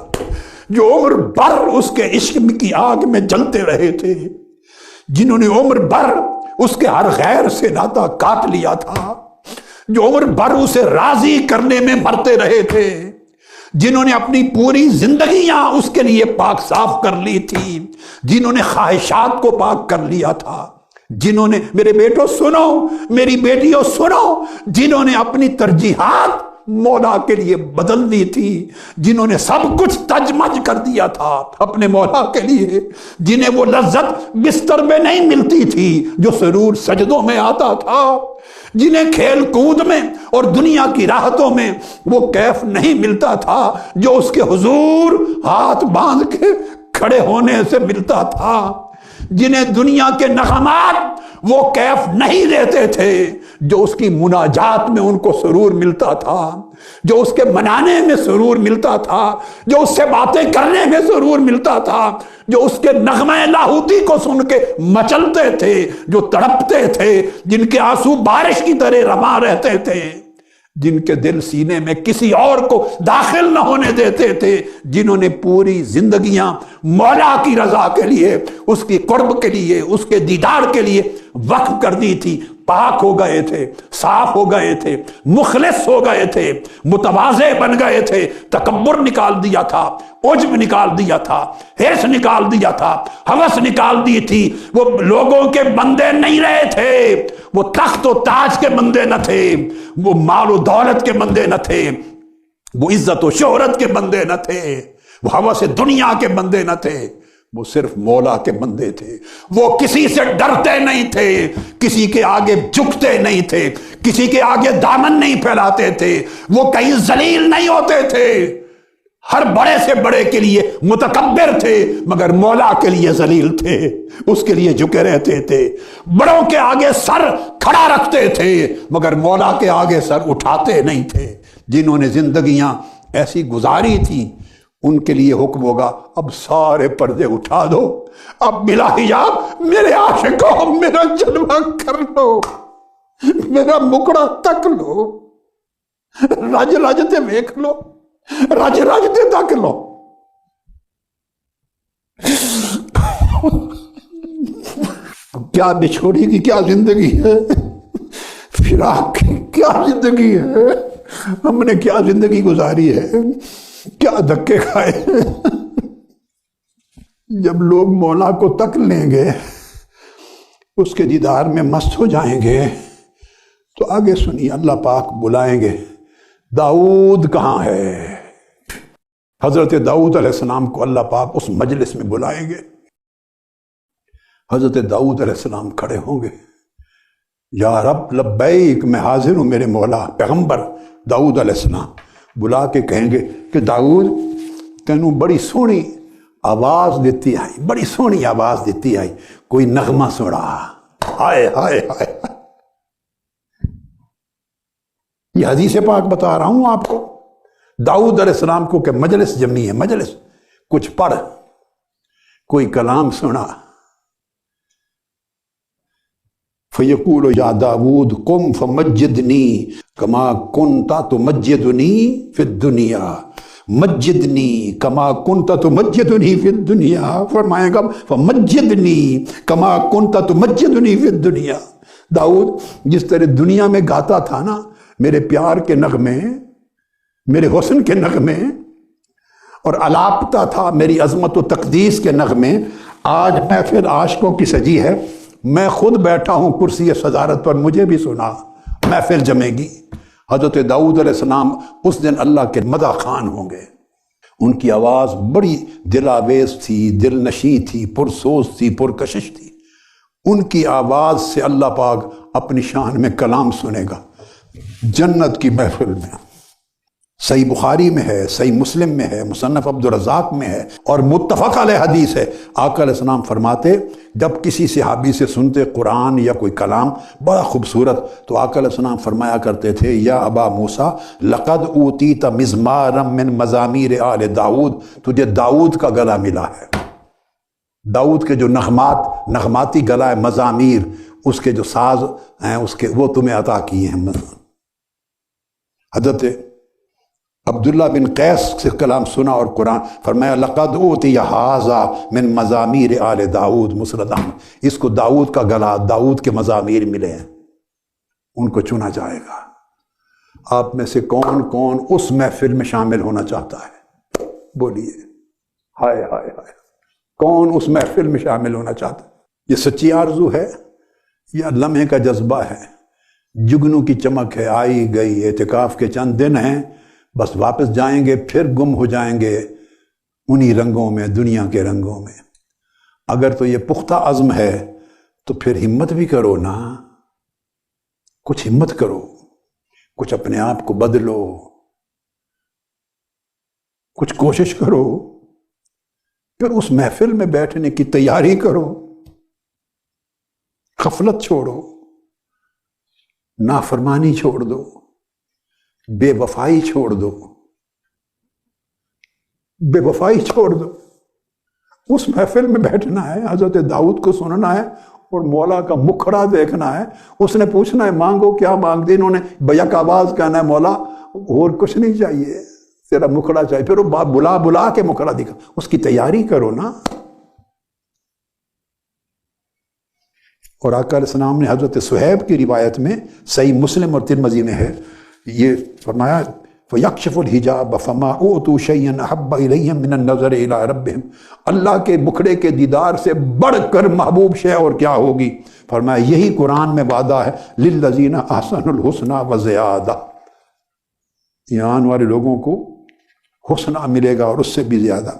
جو عمر بھر اس کے عشق کی آگ میں جلتے رہے تھے، جنہوں نے عمر بھر اس کے ہر غیر سے ناتا کاٹ لیا تھا، جو عمر بھر اسے راضی کرنے میں مرتے رہے تھے، جنہوں نے اپنی پوری زندگیاں اس کے لیے پاک صاف کر لی تھی، جنہوں نے خواہشات کو پاک کر لیا تھا، جنہوں نے، میرے بیٹوں سنو، میری بیٹیوں سنو، جنہوں نے اپنی ترجیحات مولا کے لیے بدل دی تھی، جنہوں نے سب کچھ تجمج کر دیا تھا اپنے مولا کے لیے، جنہیں وہ لذت بستر میں نہیں ملتی تھی جو سرور سجدوں میں آتا تھا، جنہیں کھیل کود میں اور دنیا کی راحتوں میں وہ کیف نہیں ملتا تھا جو اس کے حضور ہاتھ باندھ کے کھڑے ہونے سے ملتا تھا، جنہیں دنیا کے نغمات وہ کیف نہیں دیتے تھے جو اس کی مناجات میں ان کو سرور ملتا تھا، جو اس کے منانے میں سرور ملتا تھا، جو اس سے باتیں کرنے میں سرور ملتا تھا، جو اس کے نغمہ لاہوتی کو سن کے مچلتے تھے، جو تڑپتے تھے، جن کے آنسو بارش کی طرح رواں رہتے تھے، جن کے دل سینے میں کسی اور کو داخل نہ ہونے دیتے تھے، جنہوں نے پوری زندگیاں مولا کی رضا کے لیے، اس کی قرب کے لیے، اس کے دیدار کے لیے وقف کر دی تھی، پاک ہو گئے تھے، صاف ہو گئے تھے، مخلص ہو گئے تھے، متواضع بن گئے تھے، تکبر نکال دیا تھا، عجب نکال دیا تھا، حرص نکال دیا تھا، ہوس نکال دی تھی، وہ لوگوں کے بندے نہیں رہے تھے، وہ تخت و تاج کے بندے نہ تھے، وہ مال و دولت کے بندے نہ تھے، وہ عزت و شہرت کے بندے نہ تھے، وہ ہوس دنیا کے بندے نہ تھے، وہ صرف مولا کے بندے تھے۔ وہ کسی سے ڈرتے نہیں تھے، کسی کے آگے جھکتے نہیں تھے، کسی کے آگے دامن نہیں پھیلاتے تھے، وہ کہیں ذلیل نہیں ہوتے تھے، ہر بڑے سے بڑے کے لیے متکبر تھے مگر مولا کے لیے ذلیل تھے، اس کے لیے جھکے رہتے تھے، بڑوں کے آگے سر کھڑا رکھتے تھے مگر مولا کے آگے سر اٹھاتے نہیں تھے۔ جنہوں نے زندگیاں ایسی گزاری تھی ان کے لیے حکم ہوگا اب سارے پردے اٹھا دو، اب بلا حجاب میرے عاشقوں میرا جلوہ کر لو، میرا مکڑا تک لو، رج رجتے دیکھ لو، رج رجتے تک لو۔ کیا بچھوڑی کی کیا زندگی ہے، فراق کی کیا زندگی ہے، ہم نے کیا زندگی گزاری ہے، کیا دھکے کھائے۔ جب لوگ مولا کو تک لیں گے، اس کے دیدار میں مست ہو جائیں گے، تو آگے سنیے، اللہ پاک بلائیں گے داؤد کہاں ہے؟ حضرت داؤد علیہ السلام کو اللہ پاک اس مجلس میں بلائیں گے، حضرت داؤد علیہ السلام کھڑے ہوں گے، یا رب لبیک، میں حاضر ہوں میرے مولا۔ پیغمبر داؤد علیہ السلام بلا کے کہیں گے کہ داؤد تینوں بڑی سونی آواز دیتی آئی، بڑی سونی آواز دیتی آئی، کوئی نغمہ سنا، ہائے ہائے ہائے۔ یہ حدیث پاک بتا رہا ہوں آپ کو، داؤد علیہ السلام کو کہ مجلس جمی ہے، مجلس، کچھ پڑھ، کوئی کلام سنا۔ فَيَقُولُ يَا دَاوُودُ قُمْ فَمَجِّدْنِي كَمَا كُنْتَ تُمَجِّدُنِي فِي الدُّنْيَا، مجدنی کما کنت تمجدنی فی الدنیا، فرمائے گا فمجدنی کما کنت تمجدنی فی الدنیا۔ داؤد جس طرح دنیا میں گاتا تھا نا میرے پیار کے نغمے، میرے حسن کے نغمے، اور الاپتا تھا میری عظمت و تقدیس کے نغمے، آج محفل عاشقوں کی سجی ہے، میں خود بیٹھا ہوں کرسی صدارت پر، مجھے بھی سنا، محفل جمے گی۔ حضرت داؤد علیہ السلام اس دن اللہ کے مدح خوان ہوں گے، ان کی آواز بڑی دلاویز تھی، دل نشیں تھی، پرسوز تھی، پرکشش تھی، ان کی آواز سے اللہ پاک اپنی شان میں کلام سنے گا جنت کی محفل میں۔ صحیح بخاری میں ہے، صحیح مسلم میں ہے، مصنف عبدالرزاق میں ہے، اور متفق علیہ حدیث ہے۔ آقا علیہ السلام فرماتے جب کسی صحابی سے سنتے قرآن یا کوئی کلام بڑا خوبصورت، تو آقا علیہ السلام فرمایا کرتے تھے یا ابا موسیٰ لقد اوتیت مزمارا من مزامیر آل داؤد، تجھے داؤد کا گلا ملا ہے۔ داؤد کے جو نغماتی گلا ہے، مزامیر، اس کے جو ساز ہیں اس کے، وہ تمہیں عطا کیے ہیں۔ حضرت عبداللہ بن قیس سے کلام سنا اور قرآن، فرمایا لقد اوتی ھذا من مزامیر آل داؤد مسند احمد، اس کو داؤد کا گلا، داؤد کے مزامیر ملے ہیں، ان کو چنا جائے گا۔ آپ میں سے کون کون اس محفل میں شامل ہونا چاہتا ہے؟ بولیے، ہائے ہائے ہائے، کون اس محفل میں شامل ہونا چاہتا ہے؟ یہ سچی آرزو ہے یا لمحے کا جذبہ ہے؟ جگنوں کی چمک ہے، آئی گئی، اعتکاف کے چند دن ہیں، بس واپس جائیں گے، پھر گم ہو جائیں گے انہی رنگوں میں، دنیا کے رنگوں میں۔ اگر تو یہ پختہ عزم ہے تو پھر ہمت بھی کرو نا، کچھ ہمت کرو، کچھ اپنے آپ کو بدلو، کچھ کوشش کرو، پھر اس محفل میں بیٹھنے کی تیاری کرو، غفلت چھوڑو، نافرمانی چھوڑ دو، بے وفائی چھوڑ دو، بے وفائی چھوڑ دو۔ اس محفل میں بیٹھنا ہے، حضرت داؤد کو سننا ہے اور مولا کا مکھڑا دیکھنا ہے۔ اس نے پوچھنا ہے مانگو کیا مانگتے، انہوں نے بیک آواز کہنا ہے مولا اور کچھ نہیں چاہیے، تیرا مکھڑا چاہیے۔ پھر وہ بلا بلا کے مکھڑا دکھا، اس کی تیاری کرو نا۔ اور آقا علیہ السلام نے حضرت صہیب کی روایت میں، صحیح مسلم اور ترمذی میں ہے، یہ فرمایا فَيَكْشِفُ الْحِجَابَ فَمَا أُوتُوا شَيْئًا أَحَبَّ إِلَيْهِمْ مِنَ النَّظَرِ إِلَىٰ رَبِّهِمْ، اللہ کے مکھڑے کے دیدار سے بڑھ کر محبوب شے اور کیا ہوگی؟ فرمایا یہی قرآن میں وعدہ ہے لِلَّذِينَ أَحْسَنُوا الْحُسْنَىٰ وَزِيَادَةٌ، ایمان والے لوگوں کو حسنہ ملے گا اور اس سے بھی زیادہ۔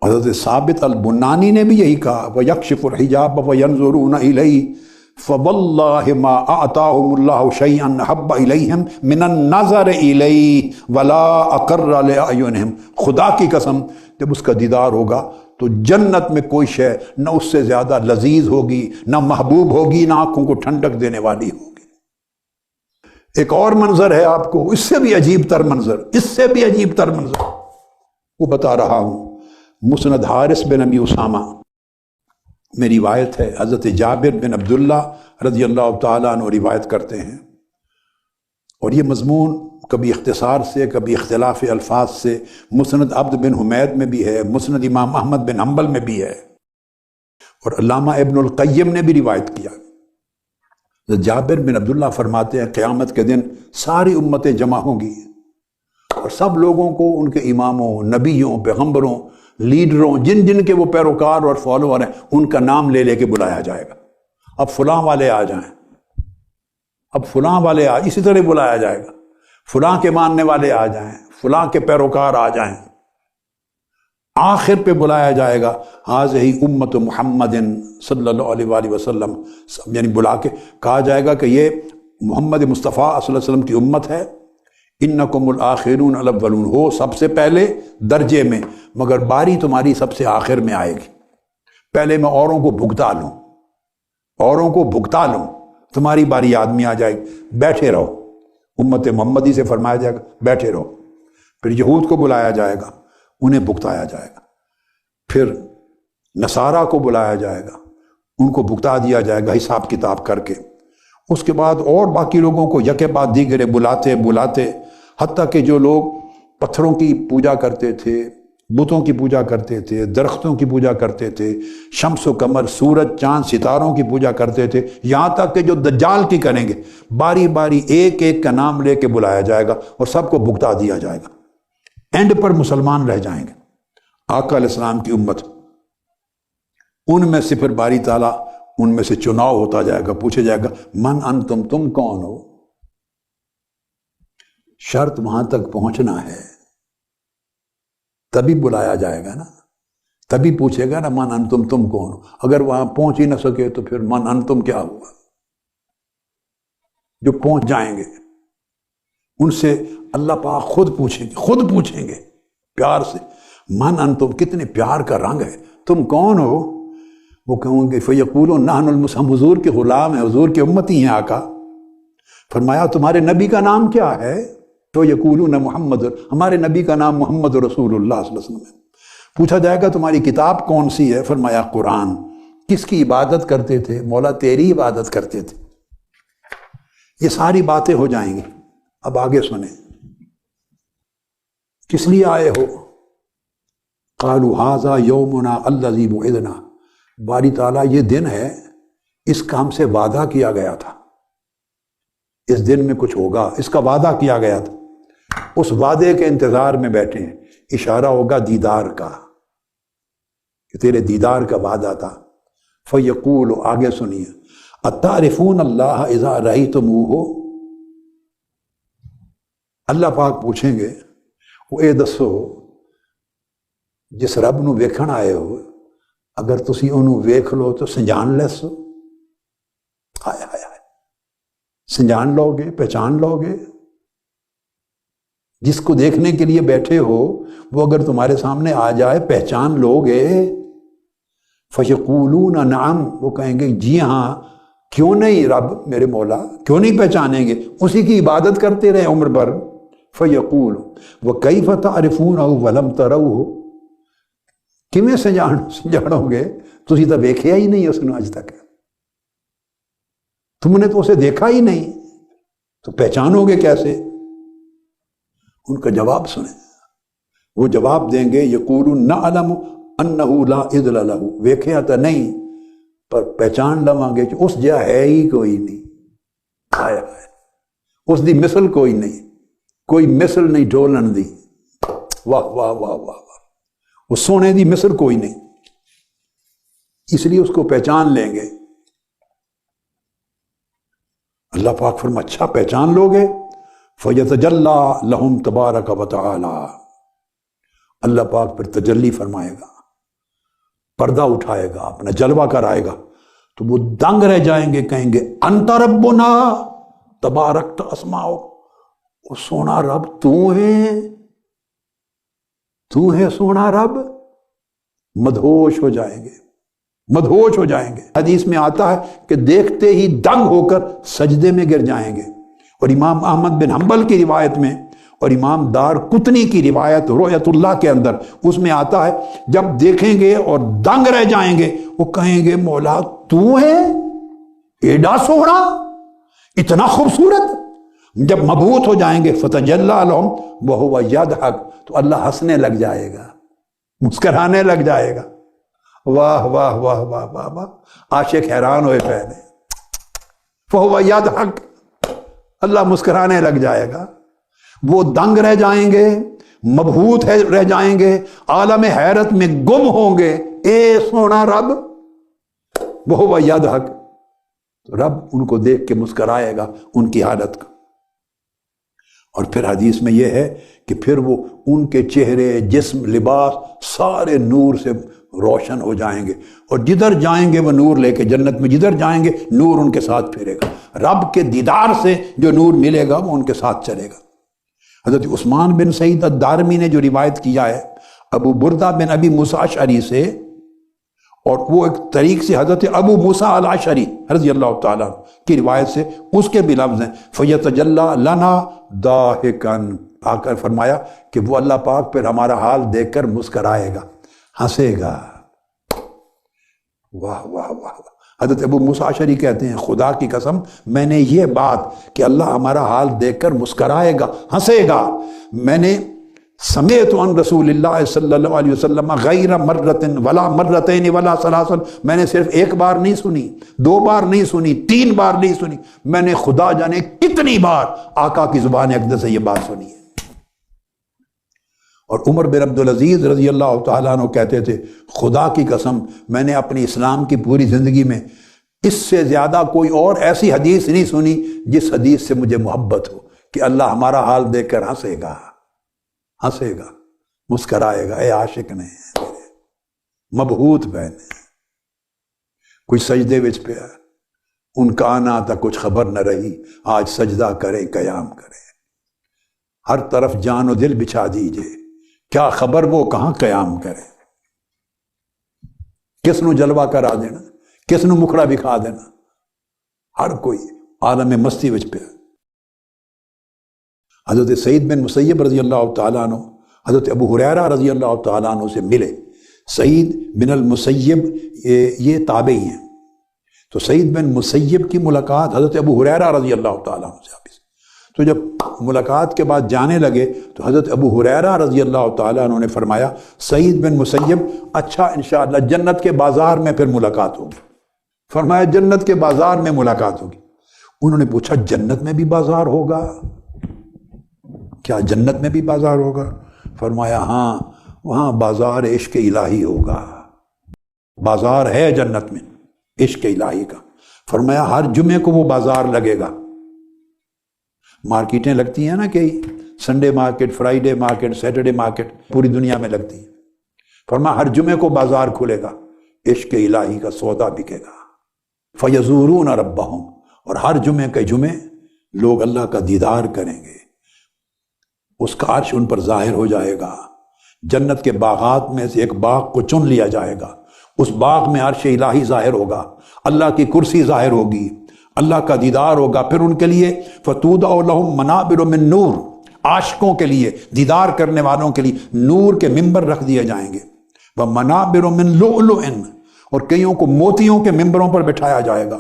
حضرت ثابت البنانی نے بھی یہی کہا وَيَكْشِفُ الْحِجَابَ وَيَنْظُرُونَ إِلَيْهِ فَوَاللَّهِ مَا أَعْطَاهُمُ اللَّهُ شَيْئًا أَحَبَّ إِلَيْهِمْ مِنَ النَّظَرِ إِلَيْهِ وَلَا أَقَرَّ لِأَعْيُنِهِمْ، خدا کی قسم جب اس کا دیدار ہوگا تو جنت میں کوئی شے نہ اس سے زیادہ لذیذ ہوگی، نہ محبوب ہوگی، نہ آنکھوں کو ٹھنڈک دینے والی ہوگی۔ ایک اور منظر ہے آپ کو اس سے بھی عجیب تر منظر، اس سے بھی عجیب تر منظر وہ بتا رہا ہوں۔ مسند حارث بن ابی اسامہ میں روایت ہے، حضرت جابر بن عبداللہ رضی اللہ تعالیٰ عنہ روایت کرتے ہیں، اور یہ مضمون کبھی اختصار سے کبھی اختلاف الفاظ سے مسند عبد بن حمید میں بھی ہے، مسند امام احمد بن حنبل میں بھی ہے، اور علامہ ابن القیم نے بھی روایت کیا۔ جابر بن عبداللہ فرماتے ہیں قیامت کے دن ساری امتیں جمع ہوں گی اور سب لوگوں کو ان کے اماموں، نبیوں، پیغمبروں، لیڈروں، جن جن کے وہ پیروکار اور فالوور ہیں، ان کا نام لے لے کے بلایا جائے گا۔ اب فلاں والے آ جائیں، اب فلاں والے اسی طرح بلایا جائے گا، فلاں کے ماننے والے آ جائیں، فلاں کے پیروکار آ جائیں، آخر پہ بلایا جائے گا ہذہ امت محمد صلی اللہ علیہ وآلہ وسلم، یعنی بلا کے کہا جائے گا کہ یہ محمد مصطفیٰ صلی اللہ علیہ وسلم کی امت ہے، انکم الاخرون الاولون، ہو سب سے پہلے درجے میں، مگر باری تمہاری سب سے آخر میں آئے گی۔ پہلے میں اوروں کو بھگتا لوں، اوروں کو بھگتا لوں، تمہاری باری آدمی آ جائے گی، بیٹھے رہو۔ امت محمدی سے فرمایا جائے گا بیٹھے رہو۔ پھر یہود کو بلایا جائے گا، انہیں بھگتایا جائے گا۔ پھر نصارہ کو بلایا جائے گا، ان کو بھگتا دیا جائے گا حساب کتاب کر کے۔ اس کے بعد اور باقی لوگوں کو یکے بعد دیگرے بلاتے بلاتے، حتیٰ کہ جو لوگ پتھروں کی پوجا کرتے تھے، بتوں کی پوجا کرتے تھے، درختوں کی پوجا کرتے تھے، شمس و قمر، سورج چاند ستاروں کی پوجا کرتے تھے، یہاں تک کہ جو دجال کی کریں گے، باری باری ایک ایک کا نام لے کے بلایا جائے گا اور سب کو بھگتا دیا جائے گا۔ اینڈ پر مسلمان رہ جائیں گے، آقا علیہ السلام کی امت۔ ان میں سے پھر باری تعالیٰ ان میں سے چناؤ ہوتا جائے گا، پوچھا جائے گا من انتم، تم کون ہو؟ شرط وہاں تک پہنچنا ہے، تبھی بلایا جائے گا نا، تبھی پوچھے گا نا من انتم، تم کون ہو۔ اگر وہاں پہنچ ہی نہ سکے تو پھر من انتم کیا ہوا؟ جو پہنچ جائیں گے ان سے اللہ پاک خود پوچھیں گے پیار سے، من انتم، کتنے پیار کا رنگ ہے، تم کون ہو؟ وہ کہوں گے فیقولون نحن ہم حضور کے غلام ہیں، حضور کی امتی ہیں آقا۔ فرمایا تمہارے نبی کا نام کیا ہے؟ تو یقولون محمد، ہمارے نبی کا نام محمد رسول اللہ صلی اللہ علیہ وسلم ہے۔ پوچھا جائے گا تمہاری کتاب کون سی ہے؟ فرمایا قرآن۔ کس کی عبادت کرتے تھے؟ مولا تیری عبادت کرتے تھے۔ یہ ساری باتیں ہو جائیں گی۔ اب آگے سنیں، کس لیے آئے ہو؟ قالوا ھذا یومنا الذی وعدنا، باری تعالیٰ یہ دن ہے، اس کا ہم سے وعدہ کیا گیا تھا، اس دن میں کچھ ہوگا، اس کا وعدہ کیا گیا تھا، اس وعدے کے انتظار میں بیٹھے ہیں۔ اشارہ ہوگا دیدار کا، کہ تیرے دیدار کا وعدہ تھا۔ فیقول، آگے سنیے، اتعرفون اللہ اذا رأیتموہ، اللہ پاک پوچھیں گے وہ اے دسو جس رب نو ویکھن آئے ہو، اگر تسی انہوں ویکھ لو تو سنجان لیسو؟ ہائے ہائے ہائے، سنجان لو گے، پہچان لو گے؟ جس کو دیکھنے کے لیے بیٹھے ہو وہ اگر تمہارے سامنے آ جائے پہچان لو گے؟ فیقولون نعم، وہ کہیں گے جی ہاں، کیوں نہیں رب میرے مولا، کیوں نہیں پہچانیں گے، اسی کی عبادت کرتے رہے عمر بھر۔ فیقول وکیف تعرفونہ ولم تروہ، کیویں سنجانو گے، تسی تو ویکھیا ہی نہیں اس نے آج تک، تم نے تو اسے دیکھا ہی نہیں، تو پہچانو گے کیسے؟ ان کا جواب سنیں، وہ جواب دیں گے یقولون نعلم انہ لا عدل لہ، ویکھیا تو نہیں پر پہچان لواں گے کہ اس جا ہے ہی کوئی نہیں، ہائے ہائے، اس دی مثل کوئی نہیں، کوئی مثل نہیں ڈولن دی، واہ واہ واہ واہ واہ، وہ سونے دی مثل کوئی نہیں، اس لیے اس کو پہچان لیں گے۔ اللہ پاک فرما اچھا پہچان لو گے؟ فَيَتَجَلَّى لَهُمْ تَبَارَكَ وَتَعَالَى، اللہ پاک پھر تجلی فرمائے گا، پردہ اٹھائے گا، اپنا جلوہ کرائے گا، تو وہ دنگ رہ جائیں گے، کہیں گے انت ربنا تبارکت اسماؤک، وہ سونا رب تو ہے سونا رب، مدہوش ہو جائیں گے، مدہوش ہو جائیں گے۔ حدیث میں آتا ہے کہ دیکھتے ہی دنگ ہو کر سجدے میں گر جائیں گے۔ اور امام احمد بن حنبل کی روایت میں اور امام دار قطنی کی روایت رؤیت اللہ کے اندر اس میں آتا ہے جب دیکھیں گے اور دنگ رہ جائیں گے، وہ کہیں گے مولا تو ہے ایڈا سونا، اتنا خوبصورت۔ جب مبہوت ہو جائیں گے فتجلی لہم وہو یضحک، تو اللہ ہنسنے لگ جائے گا، مسکرانے لگ جائے گا۔ واہ واہ واہ واہ واہ واہ، عاشق حیران ہوئے پہلے، وہو یضحک، اللہ مسکرانے لگ جائے گا۔ وہ دنگ رہ جائیں گے، مبہوت رہ جائیں گے، عالم حیرت میں گم ہوں گے، اے سونا رب، وہو یضحک، رب ان کو دیکھ کے مسکرائے گا ان کی حالت کو۔ اور پھر حدیث میں یہ ہے کہ پھر وہ ان کے چہرے، جسم، لباس سارے نور سے روشن ہو جائیں گے، اور جدھر جائیں گے وہ نور لے کے، جنت میں جدھر جائیں گے نور ان کے ساتھ پھرے گا، رب کے دیدار سے جو نور ملے گا وہ ان کے ساتھ چلے گا۔ حضرت عثمان بن سعید الدارمی نے جو روایت کیا ہے ابو بردہ بن ابی موسیٰ اشعری سے، اور وہ ایک طریق سے حضرت ابو موسیٰ الاشعری رضی اللہ تعالیٰ کی روایت سے، اس کے بھی لفظ ہیں فَيَتَجَلَّى لَنَا ضَاحِكًا، آ کر فرمایا کہ وہ اللہ پاک پھر ہمارا حال دیکھ کر مسکرائے گا، ہنسے گا۔ واہ واہ واہ، حضرت ابو موسیٰ اشعری کہتے ہیں خدا کی قسم میں نے یہ بات کہ اللہ ہمارا حال دیکھ کر مسکرائے گا، ہنسے گا، میں نے سمعت عن رسول اللہ صلی اللہ علیہ وسلم غیر مرۃ ولا مرتین ولا ثلاث، میں نے صرف ایک بار نہیں سنی، دو بار نہیں سنی، تین بار نہیں سنی، میں نے خدا جانے کتنی بار آقا کی زبان اقدس سے یہ بات سنی ہے۔ اور عمر بن عبدالعزیز رضی اللہ تعالیٰ عنہ کہتے تھے خدا کی قسم میں نے اپنی اسلام کی پوری زندگی میں اس سے زیادہ کوئی اور ایسی حدیث نہیں سنی جس حدیث سے مجھے محبت ہو کہ اللہ ہمارا حال دیکھ کر ہنسے گا، ہنسے گا، مسکرائے گا۔ اے عاشق نے مبہوت بہن، کوئی سجدے وچ پیا، ان کا آنا تھا کچھ خبر نہ رہی، آج سجدہ کرے قیام کرے۔ ہر طرف جان و دل بچھا دیجئے، کیا خبر وہ کہاں قیام کرے، کس نو جلوہ کرا دینا، کس نو مکھڑا بکھا دینا، ہر کوئی عالم مستی وچ پہ۔ حضرت سعید بن مسیب رضی اللہ تعالیٰ عنہ حضرت ابو ہریرہ رضی اللہ تعالیٰ عنہ سے ملے۔ سعید بن المسیب یہ تابعی ہیں، تو سعید بن مسیب کی ملاقات حضرت ابو ہریرہ رضی اللہ تعالیٰ عنہ سے آپس، تو جب ملاقات کے بعد جانے لگے تو حضرت ابو ہریرہ رضی اللہ تعالیٰ عنہ نے فرمایا سعید بن مسیب اچھا انشاءاللہ جنت کے بازار میں پھر ملاقات ہوگی۔ فرمایا جنت کے بازار میں ملاقات ہوگی۔ انہوں نے پوچھا جنت میں بھی بازار ہوگا؟ کیا جنت میں بھی بازار ہوگا؟ فرمایا ہاں، وہاں بازار عشق الہی ہوگا، بازار ہے جنت میں عشق الہی کا۔ فرمایا ہر جمعے کو وہ بازار لگے گا، مارکیٹیں لگتی ہیں نا کہ Sunday market, Friday market, Saturday market پوری دنیا میں لگتی ہیں۔ فرمایا ہر جمعے کو بازار کھلے گا، عشق الہی کا سودا بکے گا۔ فیزورون ربہم، اور ہر جمعے کے جمعے لوگ اللہ کا دیدار کریں گے، اس کا عرش ان پر ظاہر ہو جائے گا۔ جنت کے باغات میں سے ایک باغ کو چن لیا جائے گا، اس باغ میں عرش الہی ظاہر ہوگا، اللہ کی کرسی ظاہر ہوگی، اللہ کا دیدار ہوگا۔ پھر ان کے لیے فتودع لہم منابر من نور، عاشقوں کے لیے، دیدار کرنے والوں کے لیے نور کے ممبر رکھ دیے جائیں گے۔ ومنابر من لؤلؤ، اور کئیوں کو موتیوں کے ممبروں پر بٹھایا جائے گا۔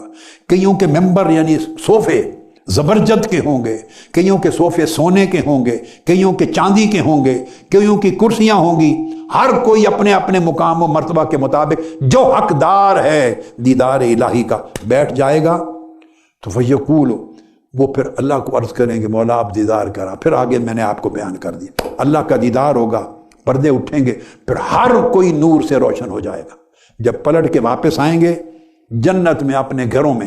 کئیوں کے ممبر یعنی صوفے زبرجد کے ہوں گے، کئیوں کے صوفے سونے کے ہوں گے، کئیوں کے چاندی کے ہوں گے، کئیوں کی کرسیاں ہوں گی۔ ہر کوئی اپنے اپنے مقام و مرتبہ کے مطابق جو حقدار ہے دیدار الہی کا بیٹھ جائے گا۔ تو فیقول، وہ پھر اللہ کو عرض کریں گے مولا آپ دیدار کرا۔ پھر آگے میں نے آپ کو بیان کر دیا، اللہ کا دیدار ہوگا، پردے اٹھیں گے، پھر ہر کوئی نور سے روشن ہو جائے گا۔ جب پلٹ کے واپس آئیں گے جنت میں، اپنے گھروں میں،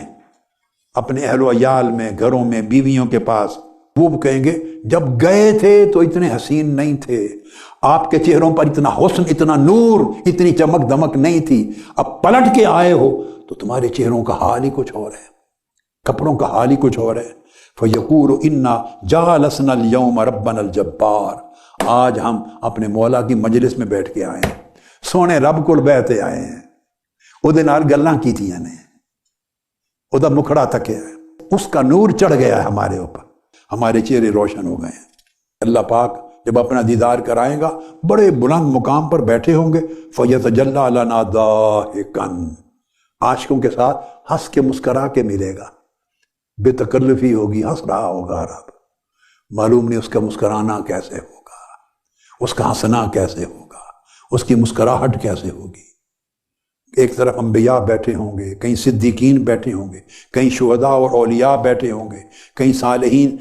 اپنے اہل و عیال میں، گھروں میں، بیویوں کے پاس، وہ کہیں گے جب گئے تھے تو اتنے حسین نہیں تھے، آپ کے چہروں پر اتنا حسن، اتنا نور، اتنی چمک دمک نہیں تھی، اب پلٹ کے آئے ہو تو تمہارے چہروں کا حال ہی کچھ اور ہے، کپڑوں کا حال ہی کچھ اور ہے۔ فَيَقُولُ إِنَّا جَالَسْنَا الْيَوْمَ رَبَّنَا الْجَبَّارِ، آج ہم اپنے مولا کی مجلس میں بیٹھ کے آئے ہیں، سونے رب کو بیٹھے آئے ہیں، وہ نال گلاں کیتیاں نے، وہ مکھڑا تکیا ہے، اس کا نور چڑھ گیا ہے ہمارے اوپر، ہمارے چہرے روشن ہو گئے ہیں۔ اللہ پاک جب اپنا دیدار کرائے گا بڑے بلند مقام پر بیٹھے ہوں گے، فَيَتَجَلَّى لَنَا ضَاحِكًا، عاشقوں کے ساتھ ہنس کے مسکرا کے ملے گا، بے تکلفی ہوگی، ہنس رہا ہوگا رب، معلوم نہیں اس کا مسکرانا کیسے ہوگا، اس کا ہنسنا کیسے ہوگا، اس کی مسکراہٹ کیسے ہوگی۔ ایک طرف انبیاء بیٹھے ہوں گے، کہیں صدیقین بیٹھے ہوں گے، کہیں شہداء اور اولیاء بیٹھے ہوں گے، کہیں صالحین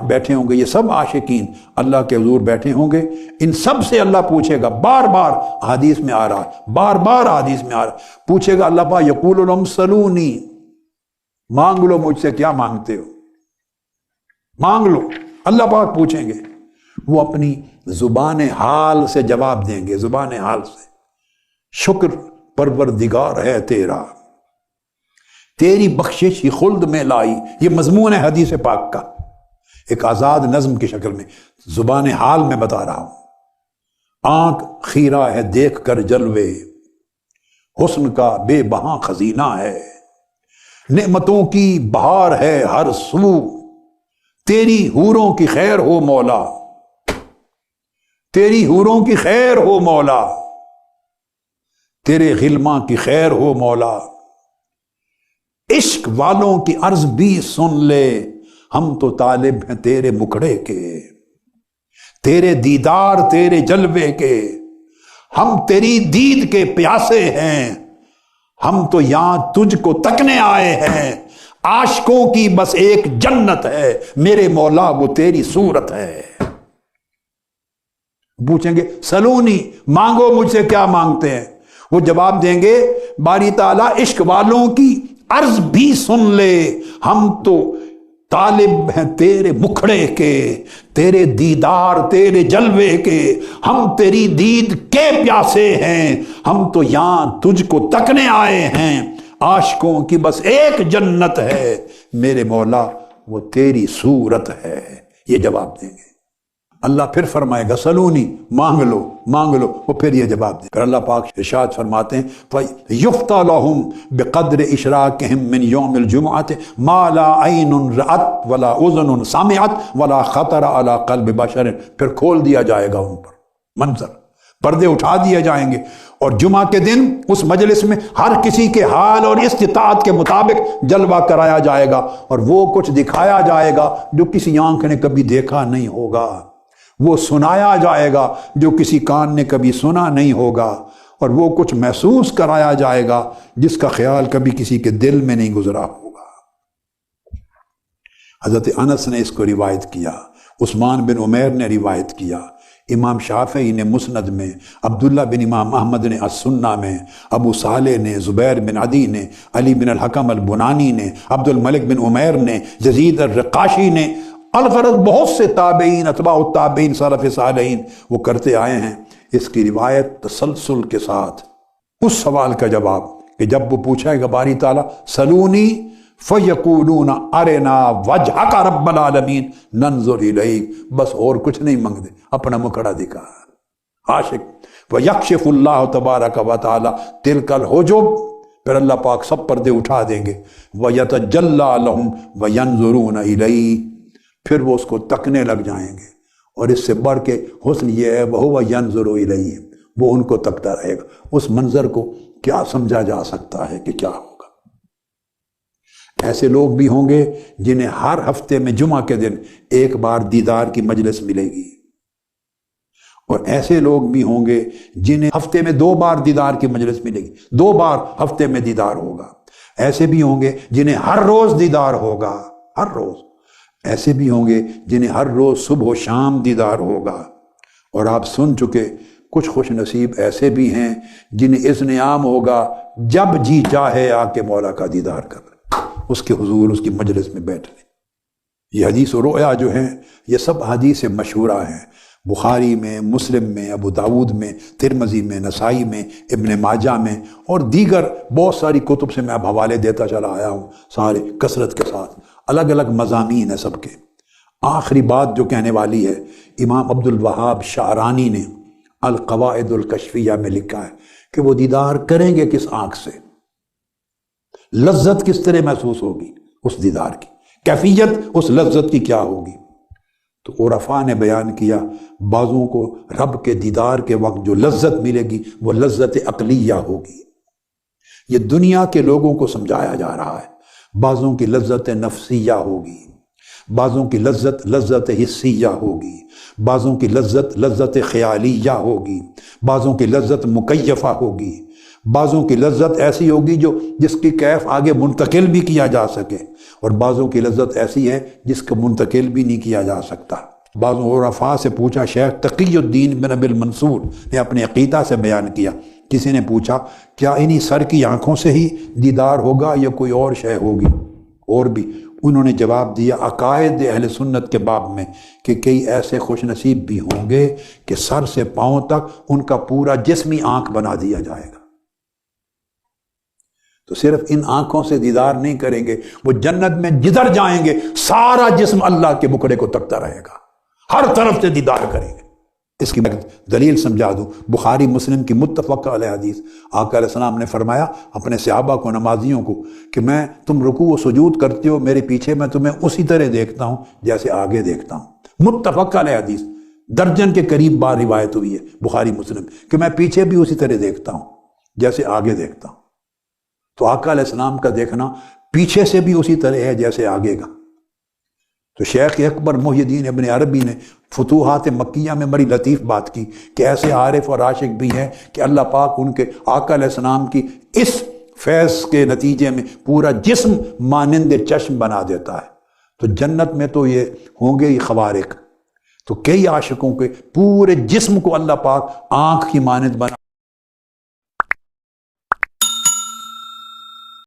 بیٹھے ہوں گے، یہ سب عاشقین اللہ کے حضور بیٹھے ہوں گے۔ ان سب سے اللہ پوچھے گا، بار بار حدیث میں آ رہا ہے، بار بار حدیث میں آ رہا ہے، پوچھے گا اللہ پاک، یقول لهم سلونی، مانگ لو مجھ سے کیا مانگتے ہو، مانگ لو، اللہ پاک پوچھیں گے۔ وہ اپنی زبان حال سے جواب دیں گے، زبان حال سے، شکر پروردگار ہے تیرا، تیری بخشش ہی خلد میں لائی۔ یہ مضمون ہے حدیث پاک کا، ایک آزاد نظم کی شکل میں زبان حال میں بتا رہا ہوں۔ آنکھ خیرہ ہے دیکھ کر جلوے، حسن کا بے بہاں خزینہ ہے، نعمتوں کی بہار ہے ہر سو، تیری حوروں کی خیر ہو مولا، تیری حوروں کی خیر ہو مولا، تیرے غلماں کی خیر ہو مولا، عشق والوں کی عرض بھی سن لے، ہم تو طالب ہیں تیرے مکھڑے کے، تیرے دیدار تیرے جلوے کے، ہم تیری دید کے پیاسے ہیں، ہم تو یہاں تجھ کو تکنے آئے ہیں، عاشقوں کی بس ایک جنت ہے، میرے مولا وہ تیری صورت ہے۔ پوچھیں گے سلونی، مانگو مجھ سے کیا مانگتے ہیں، وہ جواب دیں گے باری تعالیٰ عشق والوں کی عرض بھی سن لے، ہم تو طالب ہیں تیرے مکھڑے کے، تیرے دیدار تیرے جلوے کے، ہم تیری دید کے پیاسے ہیں، ہم تو یہاں تجھ کو تکنے آئے ہیں، عاشقوں کی بس ایک جنت ہے، میرے مولا وہ تیری صورت ہے۔ یہ جواب دیں گے۔ اللہ پھر فرمائے گا سلونی، مانگ لو مانگ لو، وہ پھر یہ جواب دے. پھر اللہ پاک ارشاد فرماتے ہیں فَيُفْتَى لَهُمْ بِقَدْرِ إِشْرَاكِهِمْ مِنْ يَوْمِ الْجُمْعَةِ مَا لَا عَيْنٌ رَأَتْ وَلَا أُذُنٌ سَمِعَتْ وَلَا خَطَرَ عَلَى قَلْبِ بَشَرٍ. پھر کھول دیا جائے گا ان پر منظر، پردے اٹھا دیے جائیں گے، اور جمعہ کے دن اس مجلس میں ہر کسی کے حال اور استطاعت کے مطابق جلوہ کرایا جائے گا، اور وہ کچھ دکھایا جائے گا جو کسی آنکھ نے کبھی دیکھا نہیں ہوگا، وہ سنایا جائے گا جو کسی کان نے کبھی سنا نہیں ہوگا، اور وہ کچھ محسوس کرایا جائے گا جس کا خیال کبھی کسی کے دل میں نہیں گزرا ہوگا. حضرت انس نے اس کو روایت کیا، عثمان بن عمیر نے روایت کیا، امام شافعی نے مسند میں، عبداللہ بن امام احمد نے السنہ میں، ابو صالح نے، زبیر بن عدی نے، علی بن الحکم البنانی نے، عبد الملک بن عمیر نے، یزید الرقاشی نے، الغرض بہت سے تابعین، اتباع التابعین، سلف صالحین وہ کرتے آئے ہیں. اس کی روایت تسلسل کے ساتھ اس سوال کا جواب کہ جب وہ پوچھا گا باری تعالیٰ سلونی فَيَقُولُونَ أَرِنَا وَجْهَكَ رَبَّ الْعَالَمِينَ نَنظُرْ إِلَيْكَ، بس اور کچھ نہیں مانگ دے، اپنا مکڑا دکھا. عاشق وَيَكْشِفُ اللَّهُ تَبَارَكَ وَتَعَالَى تِلْكَ الْحُجُبَ، پھر اللہ پاک سب پردے اٹھا دیں گے. وَيَتَجَلَّى لَهُمْ وَيَنظُرُونَ إِلَيْهِ، پھر وہ اس کو تکنے لگ جائیں گے. اور اس سے بڑھ کے حسن یہ ہے وَهُوَ يَنظُرُ إِلَيْهِ، وہ ان کو تکتا رہے گا. اس منظر کو کیا سمجھا جا سکتا ہے کہ کیا ہوگا. ایسے لوگ بھی ہوں گے جنہیں ہر ہفتے میں جمعہ کے دن ایک بار دیدار کی مجلس ملے گی، اور ایسے لوگ بھی ہوں گے جنہیں ہفتے میں 2 بار دیدار کی مجلس ملے گی، 2 بار ہفتے میں دیدار ہوگا. ایسے بھی ہوں گے جنہیں ہر روز دیدار ہوگا، ہر روز. ایسے بھی ہوں گے جنہیں ہر روز صبح و شام دیدار ہوگا. اور آپ سن چکے کچھ خوش نصیب ایسے بھی ہیں جنہیں اذن عام ہوگا جب جی چاہے آ کے مولا کا دیدار کر لیں، اس کے حضور، اس کی مجلس میں بیٹھ لیں. یہ حدیث و رؤیا جو ہیں یہ سب حدیث مشہورہ ہیں، بخاری میں، مسلم میں، ابو داود میں، ترمذی میں، نسائی میں، ابن ماجہ میں، اور دیگر بہت ساری کتب سے میں اب حوالے دیتا چلا آیا ہوں سارے کثرت کے ساتھ. الگ الگ مضامین ہیں سب کے. آخری بات جو کہنے والی ہے، امام عبد الوہاب شعرانی نے القواعد الکشفیہ میں لکھا ہے کہ وہ دیدار کریں گے کس آنکھ سے، لذت کس طرح محسوس ہوگی اس دیدار کی، کیفیت اس لذت کی کیا ہوگی. تو عرفاء نے بیان کیا بعضوں کو رب کے دیدار کے وقت جو لذت ملے گی وہ لذت عقلیہ ہوگی. یہ دنیا کے لوگوں کو سمجھایا جا رہا ہے. بعضوں کی لذت نفسیہ ہوگی، بعضوں کی لذت حسیہ ہوگی، بعضوں کی لذت خیالیہ ہوگی، بعضوں کی لذت مکیفہ ہوگی، بعضوں کی لذت ایسی ہوگی جس کی کیف آگے منتقل بھی کیا جا سکے، اور بعضوں کی لذت ایسی ہے جس کو منتقل بھی نہیں کیا جا سکتا. بعضوں عرفاء سے پوچھا، شیخ تقی الدین بن ابی المنصور نے اپنے عقیدہ سے بیان کیا، کسی نے پوچھا کیا انہی سر کی آنکھوں سے ہی دیدار ہوگا یا کوئی اور شے ہوگی؟ اور بھی انہوں نے جواب دیا عقائد اہل سنت کے باب میں کہ کئی ایسے خوش نصیب بھی ہوں گے کہ سر سے پاؤں تک ان کا پورا جسمی آنکھ بنا دیا جائے گا. تو صرف ان آنکھوں سے دیدار نہیں کریں گے، وہ جنت میں جدھر جائیں گے سارا جسم اللہ کے بکڑے کو تکتا رہے گا، ہر طرف سے دیدار کریں گے. اس کی دلیل سمجھا دوں، بخاری مسلم کی متفق علیہ حدیث، آقا علیہ السلام نے فرمایا اپنے صحابہ کو، نمازیوں کو، کہ میں تم رکوع و سجود کرتے ہو میرے پیچھے، میں تمہیں اسی طرح دیکھتا ہوں جیسے آگے دیکھتا ہوں. متفق علیہ حدیث، درجن کے قریب بار روایت ہوئی ہے بخاری مسلم کہ میں پیچھے بھی اسی طرح دیکھتا ہوں جیسے آگے دیکھتا ہوں. تو آقا علیہ السلام کا دیکھنا پیچھے سے بھی اسی طرح ہے جیسے آگے کا. تو شیخ اکبر محی الدین ابن عربی نے فتوحات مکیہ میں بڑی لطیف بات کی کہ ایسے عارف اور عاشق بھی ہیں کہ اللہ پاک ان کے آقا علیہ السلام کی اس فیض کے نتیجے میں پورا جسم مانند چشم بنا دیتا ہے. تو جنت میں تو یہ ہوں گے ہی خوارق، تو کئی عاشقوں کے پورے جسم کو اللہ پاک آنکھ کی مانند بنا